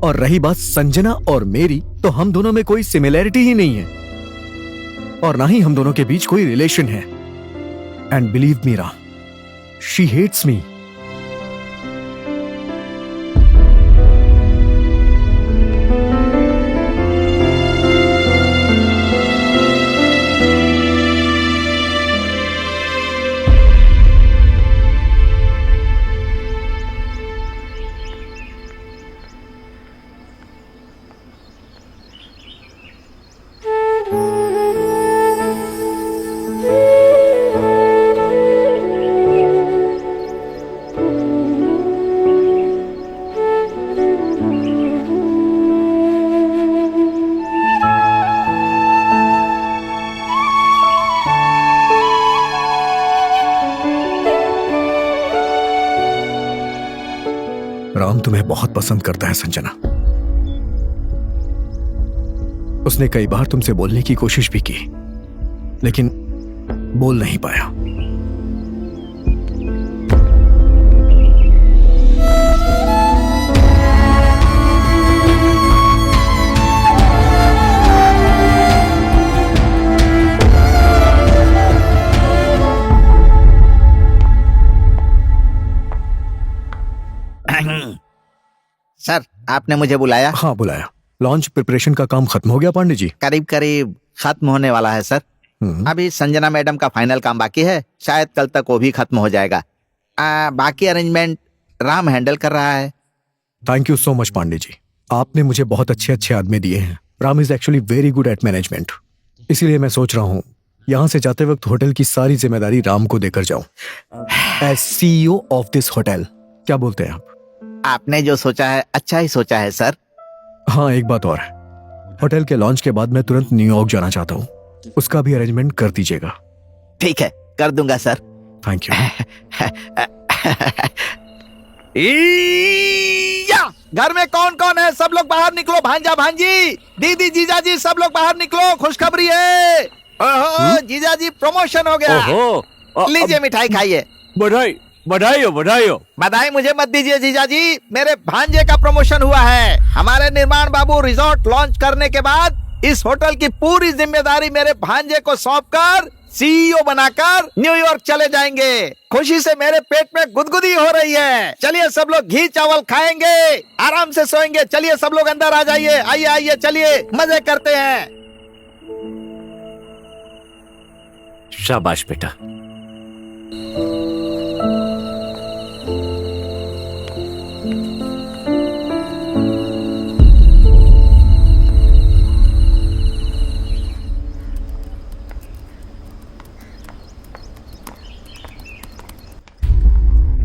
[SPEAKER 1] और रही बात संजना और मेरी, तो हम दोनों में कोई सिमिलैरिटी ही नहीं है, और ना ही हम दोनों के बीच कोई रिलेशन है। And believe me Ram, she hates me. Ram तुम्हें बहुत पसंद करता है संजना। उसने कई बार तुमसे बोलने की कोशिश भी की, लेकिन बोल नहीं पाया।
[SPEAKER 12] सर, आपने मुझे बुलाया?
[SPEAKER 1] हाँ बुलाया। लॉन्च प्रिपरेशन का काम खत्म हो गया पांडे जी?
[SPEAKER 12] करीब करीब खत्म होने वाला है सर। अभी संजना मैडम का फाइनल काम बाकी है, शायद कल तक वो भी खत्म हो जाएगा। बाकी अरेंजमेंट राम हैंडल कर रहा है।
[SPEAKER 1] Thank you so much Pandey ji, आपने मुझे बहुत अच्छे अच्छे आदमी दिए हैं। Ram is actually very good at management. इसीलिए मैं सोच रहा हूँ यहाँ से जाते वक्त होटल की सारी जिम्मेदारी राम को देकर जाऊं, as CEO of this hotel. क्या बोलते हैं आप?
[SPEAKER 12] आपने जो सोचा है अच्छा ही सोचा है सर।
[SPEAKER 1] हाँ, एक बात और है, होटल के लॉन्च के बाद मैं तुरंत न्यूयॉर्क जाना चाहता हूँ, उसका भी अरेंजमेंट कर दीजिएगा।
[SPEAKER 12] ठीक है, कर दूंगा सर।
[SPEAKER 1] Thank you.
[SPEAKER 12] घर में कौन कौन है? सब लोग बाहर निकलो। भांजा भांजी, दीदी, जीजा जी, सब लोग बाहर निकलो। खुशखबरी है, ओहो, जीजा जी प्रमोशन हो गया। लीजिए मिठाई खाइए।
[SPEAKER 6] बधाई बधाई हो, बधाई हो।
[SPEAKER 12] बधाई मुझे मत दीजिए जीजा जी, मेरे भांजे का प्रमोशन हुआ है। हमारे निर्माण बाबू रिजॉर्ट लॉन्च करने के बाद इस होटल की पूरी जिम्मेदारी मेरे भांजे को सौंपकर CEO बनाकर न्यूयॉर्क चले जाएंगे। खुशी से मेरे पेट में गुदगुदी हो रही है। चलिए सब लोग घी चावल खाएंगे, आराम से सोएंगे। चलिए सब लोग अंदर आ जाइए। आइए आइए, चलिए मजे करते हैं।
[SPEAKER 6] शाबाश बेटा।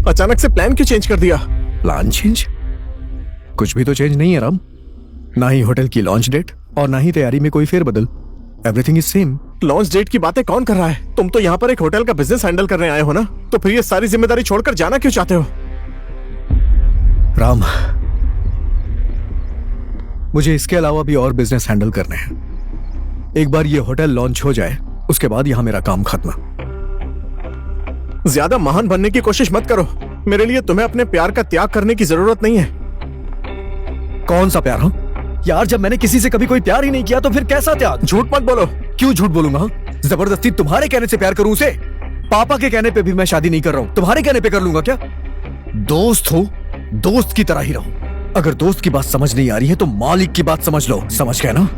[SPEAKER 2] अचानक से प्लान क्यों चेंज कर दिया?
[SPEAKER 1] Plan change? कुछ भी तो चेंज नहीं है राम, ना ही होटल की लॉन्च डेट और ना ही तैयारी में कोई फेरबदल। Everything is same.
[SPEAKER 2] Launch date की बातें कौन कर रहा है? तुम तो यहाँ पर एक होटल का बिजनेस हैंडल करने आए हो ना, तो फिर ये सारी जिम्मेदारी छोड़कर जाना क्यों चाहते हो?
[SPEAKER 1] राम, मुझे इसके अलावा भी और बिजनेस हैंडल करने हैं। एक बार ये होटल लॉन्च हो जाए, उसके बाद यहाँ मेरा काम खत्म।
[SPEAKER 2] ज्यादा महान बनने की कोशिश मत करो। मेरे लिए तुम्हें अपने प्यार का त्याग करने की जरूरत नहीं है।
[SPEAKER 1] कौन सा प्यार? हाँ, यार जब मैंने किसी से कभी कोई प्यार ही नहीं किया तो फिर कैसा त्याग?
[SPEAKER 2] झूठ मत बोलो।
[SPEAKER 1] क्यों झूठ बोलूंगा? जबरदस्ती तुम्हारे कहने से प्यार करूं उसे? पापा के कहने पे भी मैं शादी नहीं कर रहा हूं, तुम्हारे कहने पे कर लूंगा क्या? दोस्त हो, दोस्त की तरह ही रहो। अगर दोस्त की बात समझ नहीं आ रही है तो मालिक की बात समझ लो, समझ गए ना?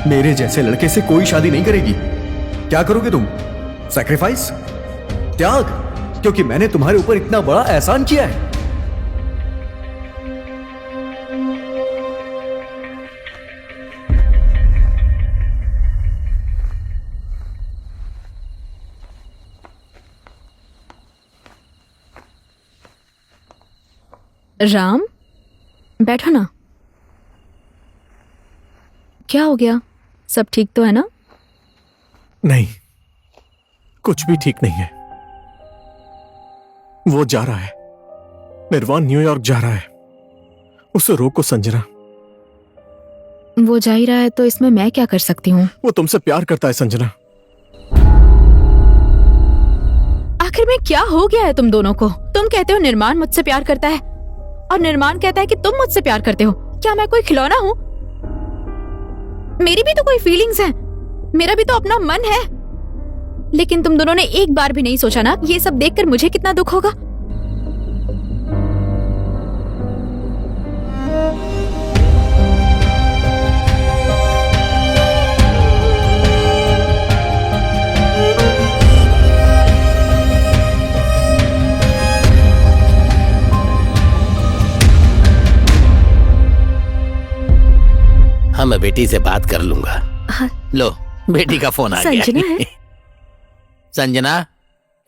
[SPEAKER 1] मेरे जैसे लड़के से कोई शादी नहीं करेगी। क्या करोगे तुम? सैक्रिफाइस? त्याग? क्योंकि मैंने तुम्हारे ऊपर इतना बड़ा एहसान किया है।
[SPEAKER 11] राम, बैठो ना। क्या हो गया? सब ठीक तो है ना?
[SPEAKER 2] नहीं, कुछ भी ठीक नहीं है। वो जा रहा है, निर्वाण न्यूयॉर्क जा रहा है। उसे रोको संजना।
[SPEAKER 11] वो जा ही रहा है तो इसमें मैं क्या कर सकती हूँ?
[SPEAKER 2] वो तुमसे प्यार करता है संजना।
[SPEAKER 11] आखिर में क्या हो गया है तुम दोनों को? तुम कहते हो निर्माण मुझसे प्यार करता है और निर्माण कहता है कि तुम मुझसे प्यार करते हो। क्या मैं कोई खिलौना हूँ? मेरी भी तो कोई फीलिंग्स हैं, मेरा भी तो अपना मन है। लेकिन तुम दोनों ने एक बार भी नहीं सोचा ना ये सब देखकर मुझे कितना दुख होगा।
[SPEAKER 3] हाँ, मैं बेटी से बात कर लूंगा।
[SPEAKER 10] हाँ।
[SPEAKER 3] लो, बेटी का फोन आ गया।
[SPEAKER 10] संजना है?
[SPEAKER 3] संजना,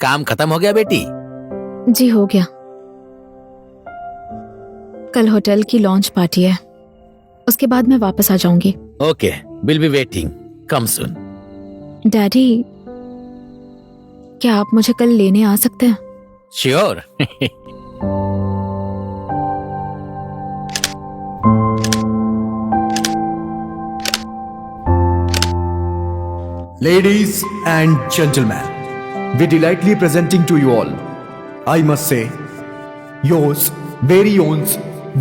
[SPEAKER 3] काम खत्म हो गया बेटी?
[SPEAKER 11] जी हो गया। कल होटल की लॉन्च पार्टी है, उसके बाद मैं वापस आ जाऊंगी।
[SPEAKER 3] Okay, will be waiting, come soon.
[SPEAKER 11] Daddy, क्या आप मुझे कल लेने आ सकते हैं?
[SPEAKER 3] Sure.
[SPEAKER 1] Ladies and gentlemen, we delightfully presenting to you all, I must say, yours very own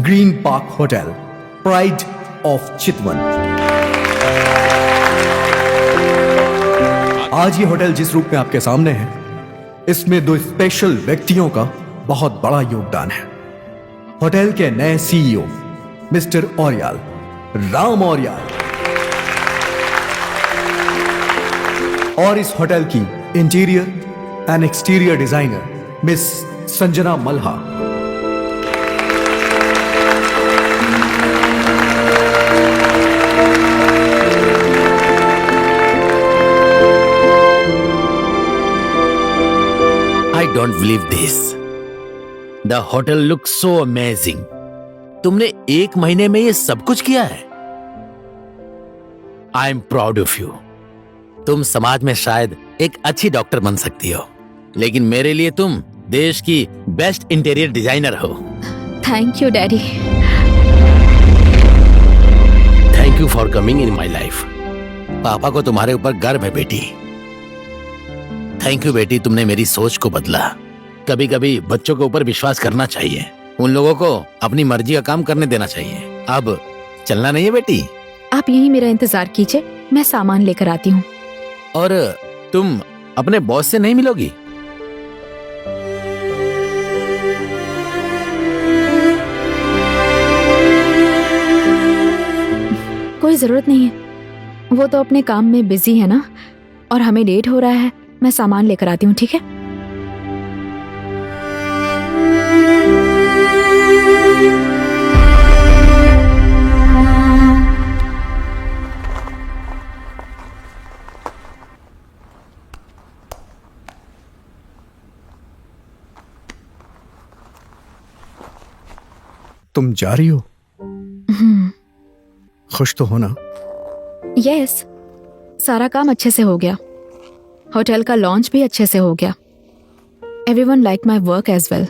[SPEAKER 1] Green Park Hotel, Pride of Chitwan. आज ये होटल जिस रूप में आपके सामने है, इसमें दो स्पेशल व्यक्तियों का बहुत बड़ा योगदान है। होटल के नए सीईओ मिस्टर ऑरियाल, राम ऑरियाल, और इस होटल की interior and exterior designer miss Sanjana Malha.
[SPEAKER 3] I don't believe this. The hotel looks so amazing. तुमने 1 महीने में ये सब कुछ किया है? I am proud of you. तुम समाज में शायद एक अच्छी डॉक्टर बन सकती हो, लेकिन मेरे लिए तुम देश की बेस्ट इंटीरियर डिजाइनर हो।
[SPEAKER 11] Thank you daddy.
[SPEAKER 3] Thank you for coming in my life. पापा को तुम्हारे ऊपर गर्व है बेटी। थैंक यू बेटी, तुमने मेरी सोच को बदला। कभी कभी बच्चों के ऊपर विश्वास करना चाहिए, उन लोगों को अपनी मर्जी का काम करने देना चाहिए। अब चलना नहीं है बेटी?
[SPEAKER 11] आप यहीं मेरा इंतजार कीजिए, मैं सामान लेकर आती हूँ।
[SPEAKER 3] और तुम अपने बॉस से नहीं मिलोगी?
[SPEAKER 11] कोई जरूरत नहीं है, वो तो अपने काम में बिजी है ना, और हमें लेट हो रहा है। मैं सामान लेकर आती हूँ, ठीक है?
[SPEAKER 1] तुम जा रही हो? खुश तो हो ना?
[SPEAKER 11] यस, सारा काम अच्छे से हो गया। होटल का लॉन्च भी अच्छे से हो गया। Everyone like my work as well.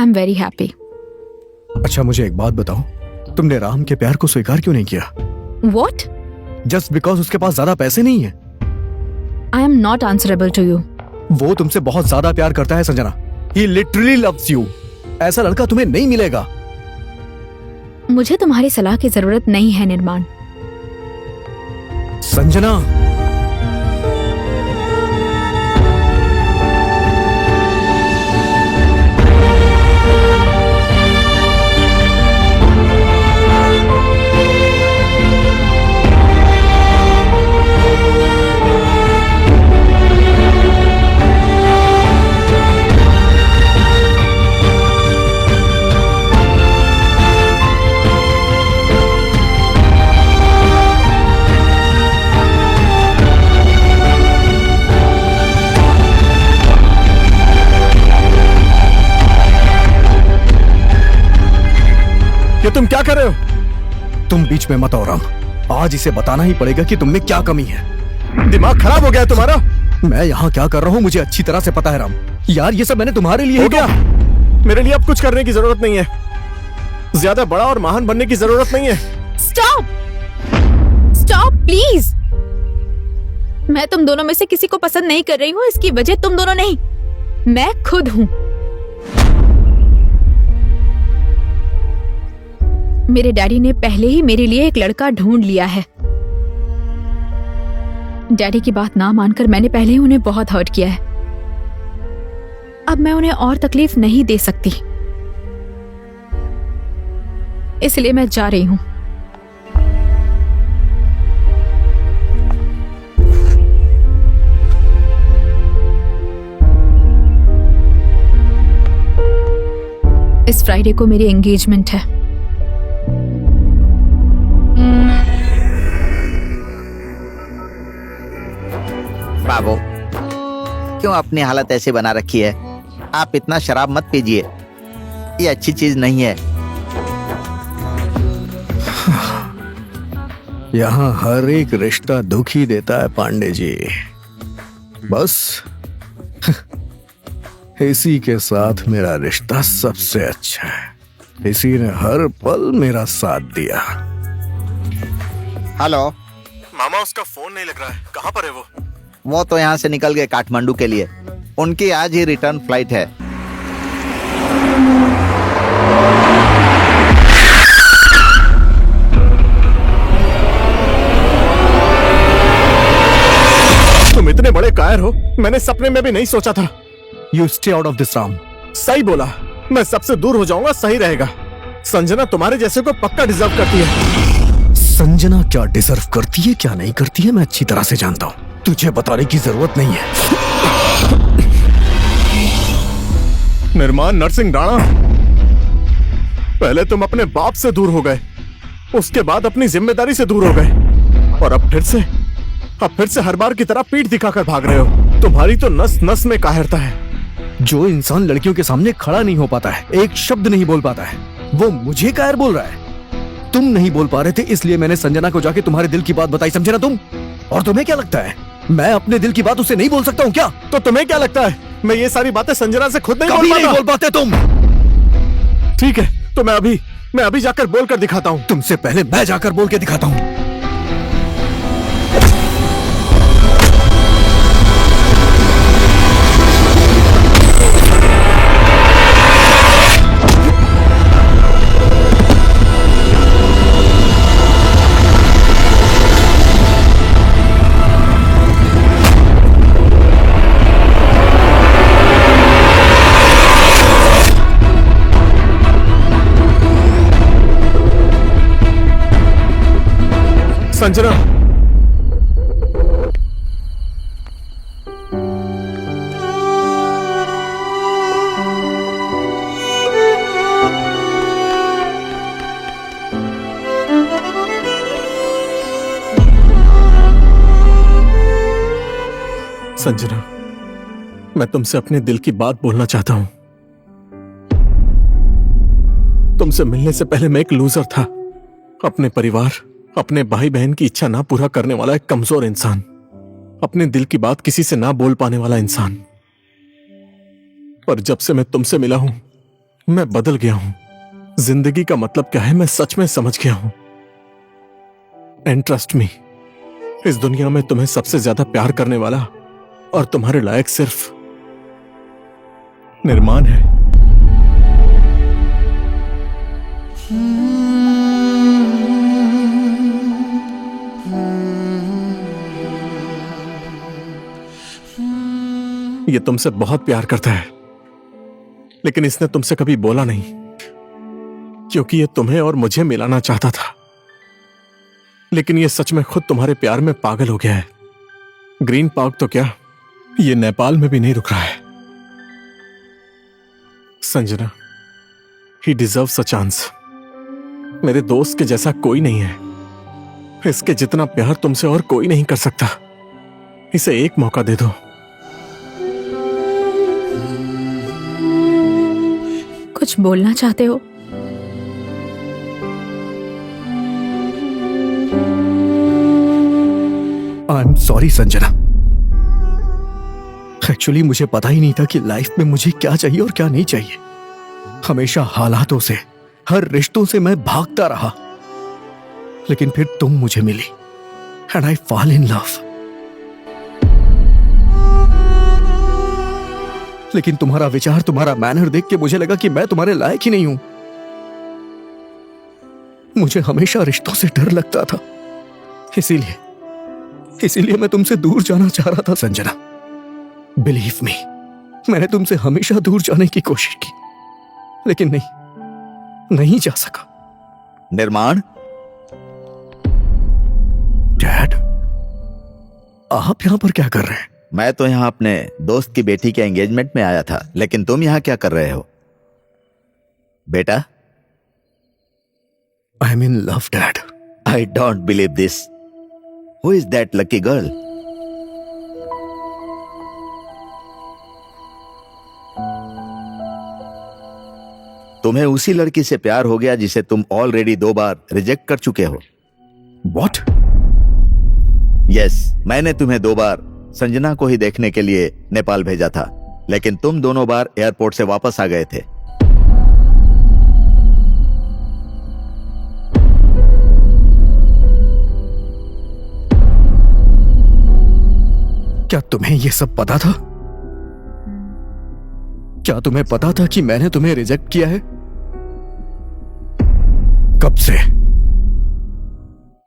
[SPEAKER 11] I am very happy.
[SPEAKER 1] अच्छा मुझे एक बात बताओ, तुमने राम के प्यार को स्वीकार क्यों नहीं किया?
[SPEAKER 11] वॉट?
[SPEAKER 1] जस्ट बिकॉज उसके पास ज्यादा पैसे नहीं है?
[SPEAKER 11] I am not answerable to you.
[SPEAKER 1] वो तुमसे बहुत ज्यादा प्यार करता है Sanjana. He literally loves you. ऐसा लड़का तुम्हें नहीं मिलेगा।
[SPEAKER 11] मुझे तुम्हारी सलाह की जरूरत नहीं है निर्माण।
[SPEAKER 1] संजना,
[SPEAKER 2] ये तुम क्या कर रहे हो?
[SPEAKER 1] तुम बीच में मत आओ राम। आज इसे बताना ही पड़ेगा कि तुम में क्या कमी है।
[SPEAKER 2] दिमाग खराब हो गया है तुम्हारा?
[SPEAKER 1] मैं यहाँ क्या कर रहा हूँ मुझे अच्छी तरह से पता है राम। यार ये सब मैंने तुम्हारे लिए
[SPEAKER 2] हो
[SPEAKER 1] ही
[SPEAKER 2] गया। मेरे लिए अब कुछ करने की जरूरत नहीं है। ज्यादा बड़ा और महान बनने की जरूरत नहीं है।
[SPEAKER 11] Stop stop please. मैं तुम दोनों में से किसी को पसंद नहीं कर रही हूँ। इसकी वजह तुम दोनों नहीं, मैं खुद हूँ। मेरे डैडी ने पहले ही मेरे लिए एक लड़का ढूंढ लिया है। डैडी की बात ना मानकर मैंने पहले ही उन्हें बहुत हर्ट किया है। अब मैं उन्हें और तकलीफ नहीं दे सकती, इसलिए मैं जा रही हूं। इस फ्राइडे को मेरी एंगेजमेंट है।
[SPEAKER 12] बाबू, क्यों अपनी हालत ऐसे बना रखी है? आप इतना शराब मत पीजिए, ये अच्छी चीज नहीं है।
[SPEAKER 1] यहाँ हर एक रिश्ता दुखी देता है पांडे जी। बस इसी के साथ मेरा रिश्ता सबसे अच्छा है। इसी ने हर पल मेरा साथ दिया।
[SPEAKER 12] हेलो
[SPEAKER 2] मामा, उसका फोन नहीं लग रहा है। कहाँ पर है वो?
[SPEAKER 12] वो तो यहाँ से निकल गए काठमांडू के लिए। उनकी आज ही रिटर्न फ्लाइट है।
[SPEAKER 2] तुम इतने बड़े कायर हो, मैंने सपने में भी नहीं सोचा था।
[SPEAKER 1] You stay out of this Ram.
[SPEAKER 2] सही बोला, मैं सबसे दूर हो जाऊंगा, सही रहेगा। संजना तुम्हारे जैसे को पक्का डिजर्व करती है।
[SPEAKER 1] संजना क्या डिजर्व करती है क्या नहीं करती है मैं अच्छी तरह से जानता हूँ। तुझे बताने की जरूरत नहीं है।
[SPEAKER 2] निर्माण नरसिंह राणा, पहले तुम अपने बाप से दूर हो गए, उसके बाद अपनी जिम्मेदारी से दूर हो गए, और अब फिर से हर बार की तरह पीठ दिखाकर भाग रहे हो। तुम्हारी तो नस नस में कायरता है।
[SPEAKER 1] जो इंसान लड़कियों के सामने खड़ा नहीं हो पाता है, एक शब्द नहीं बोल पाता है, वो मुझे कायर बोल रहा है। तुम नहीं बोल पा रहे थे इसलिए मैंने संजना को जाके तुम्हारे दिल की बात बताई, समझे ना तुम? और तुम्हें क्या लगता है मैं अपने दिल की बात उससे नहीं बोल सकता हूँ क्या?
[SPEAKER 2] तो तुम्हें क्या लगता है मैं ये सारी बातें संजना से खुद नहीं
[SPEAKER 1] कभी नहीं बोल पाते तुम।
[SPEAKER 2] ठीक है, तो मैं अभी जाकर बोल कर दिखाता हूँ।
[SPEAKER 1] तुमसे पहले मैं जाकर बोल के दिखाता हूँ।
[SPEAKER 2] संजना, संजना, मैं तुमसे अपने दिल की बात बोलना चाहता हूं। तुमसे मिलने से पहले मैं एक लूजर था, अपने परिवार, अपने भाई बहन की इच्छा ना पूरा करने वाला एक कमजोर इंसान, अपने दिल की बात किसी से ना बोल पाने वाला इंसान। पर जब से मैं तुमसे मिला हूं, मैं बदल गया हूं। जिंदगी का मतलब क्या है मैं सच में समझ गया हूं। एंड ट्रस्ट मी, इस दुनिया में तुम्हें सबसे ज्यादा प्यार करने वाला और तुम्हारे लायक सिर्फ निर्माण है। ये तुमसे बहुत प्यार करता है, लेकिन इसने तुमसे कभी बोला नहीं, क्योंकि ये तुम्हें और मुझे मिलाना चाहता था। लेकिन ये सच में खुद तुम्हारे प्यार में पागल हो गया है। ग्रीन पार्क तो क्या, ये नेपाल में भी नहीं रुक रहा है। संजना, ही डिजर्व्स अ चांस। मेरे दोस्त के जैसा कोई नहीं है। इसके जितना प्यार तुमसे और कोई नहीं कर सकता। इसे एक मौका दे दो।
[SPEAKER 11] कुछ बोलना चाहते हो?
[SPEAKER 1] I am sorry Sanjana. Actually मुझे पता ही नहीं था कि लाइफ में मुझे क्या चाहिए और क्या नहीं चाहिए। हमेशा हालातों से, हर रिश्तों से मैं भागता रहा, लेकिन फिर तुम मुझे मिली and I fall in love. लेकिन तुम्हारा विचार, तुम्हारा मैनर देख के मुझे लगा कि मैं तुम्हारे लायक ही नहीं हूं। मुझे हमेशा रिश्तों से डर लगता था, इसीलिए मैं तुमसे दूर जाना चाह रहा था संजना। बिलीव मी, मैंने तुमसे हमेशा दूर जाने की कोशिश की, लेकिन नहीं जा सका।
[SPEAKER 8] निर्माण,
[SPEAKER 1] डैड, आप यहां पर क्या कर रहे हैं?
[SPEAKER 8] मैं तो यहाँ अपने दोस्त की बेटी के एंगेजमेंट में आया था, लेकिन तुम यहाँ क्या कर रहे हो बेटा?
[SPEAKER 1] I am in love dad.
[SPEAKER 8] I don't believe this. Who is that lucky girl? तुम्हें उसी लड़की से प्यार हो गया जिसे तुम ऑलरेडी 2 बार रिजेक्ट कर चुके हो।
[SPEAKER 1] What?
[SPEAKER 8] यस, मैंने तुम्हें 2 बार संजना को ही देखने के लिए नेपाल भेजा था, लेकिन तुम दोनों बार एयरपोर्ट से वापस आ गए थे।
[SPEAKER 1] क्या तुम्हें यह सब पता था? क्या तुम्हें पता था कि मैंने तुम्हें रिजेक्ट किया है? कब से?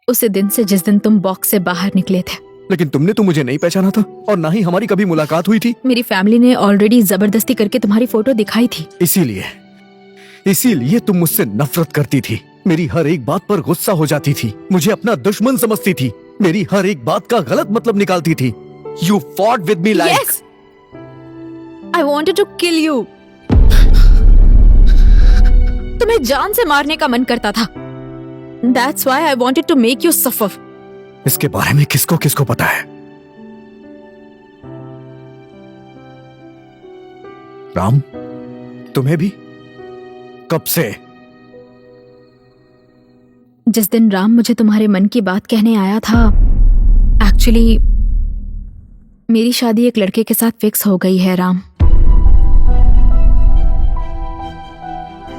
[SPEAKER 11] उसी दिन से जिस दिन तुम बॉक्स से बाहर निकले थे।
[SPEAKER 1] लेकिन तुमने तो मुझे नहीं पहचाना था और ना ही हमारी कभी मुलाकात हुई थी।
[SPEAKER 11] मेरी फैमिली ने ऑलरेडी जबरदस्ती करके तुम्हारी फोटो दिखाई थी।
[SPEAKER 1] इसीलिए तुम मुझसे नफरत करती थी, मेरी हर एक बात पर गुस्सा हो जाती थी, मुझे अपना दुश्मन समझती थी, मेरी हर एक बात का गलत मतलब निकालती थी। You fought with me like...
[SPEAKER 11] Yes! I wanted to kill you. तुम्हें जान से मारने का मन करता था। That's why I wanted to make you suffer.
[SPEAKER 1] इसके बारे में किसको किसको पता है? राम, तुम्हें भी? कब से?
[SPEAKER 11] जिस दिन राम मुझे तुम्हारे मन की बात कहने आया था, एक्चुअली मेरी शादी एक लड़के के साथ फिक्स हो गई है राम।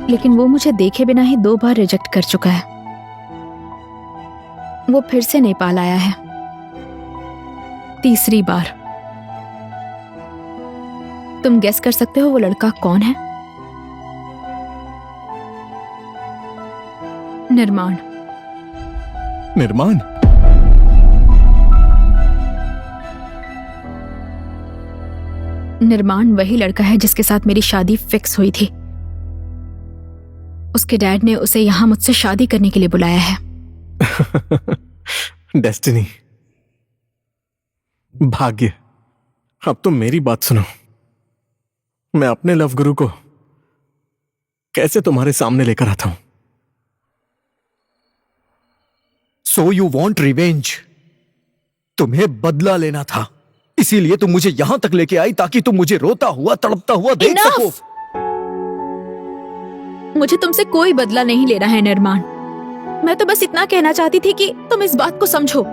[SPEAKER 11] लेकिन वो मुझे देखे बिना ही 2 बार रिजेक्ट कर चुका है। वो फिर से नेपाल आया है, 3री बार। तुम गेस कर सकते हो वो लड़का कौन है? निर्माण।
[SPEAKER 2] निर्माण?
[SPEAKER 11] निर्माण वही लड़का है जिसके साथ मेरी शादी फिक्स हुई थी। उसके डैड ने उसे यहां मुझसे शादी करने के लिए बुलाया है।
[SPEAKER 2] डेस्टिनी, भाग्य। अब तुम मेरी बात सुनो। मैं अपने लव गुरु को कैसे तुम्हारे सामने लेकर आता हूं।
[SPEAKER 1] So you want revenge? तुम्हें बदला लेना था, इसीलिए तुम मुझे यहां तक लेके आई ताकि तुम मुझे रोता हुआ, तड़पता हुआ देख सको।
[SPEAKER 11] मुझे तुमसे कोई बदला नहीं लेना है निर्माण। मैं तो बस इतना कहना चाहती थी कि तुम इस बात को समझो,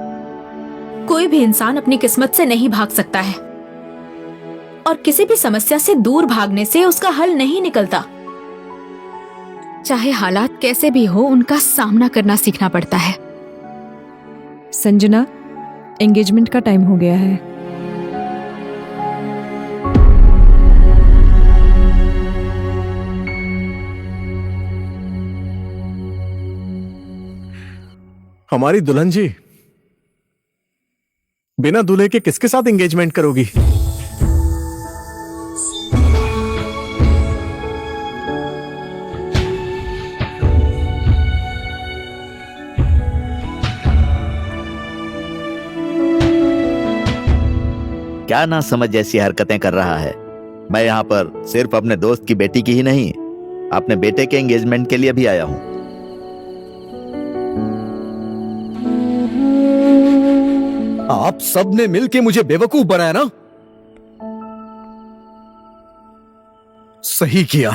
[SPEAKER 11] कोई भी इंसान अपनी किस्मत से नहीं भाग सकता है और किसी भी समस्या से दूर भागने से उसका हल नहीं निकलता। चाहे हालात कैसे भी हो उनका सामना करना सीखना पड़ता है।
[SPEAKER 15] संजना, एंगेजमेंट का टाइम हो गया है।
[SPEAKER 2] हमारी दुल्हन जी, बिना दूल्हे के किसके साथ एंगेजमेंट करोगी?
[SPEAKER 8] क्या ना समझ जैसी हरकतें कर रहा है। मैं यहाँ पर सिर्फ अपने दोस्त की बेटी की ही नहीं, अपने बेटे के एंगेजमेंट के लिए भी आया हूँ।
[SPEAKER 1] आप सब ने मिलके मुझे बेवकूफ बनाया ना? सही किया।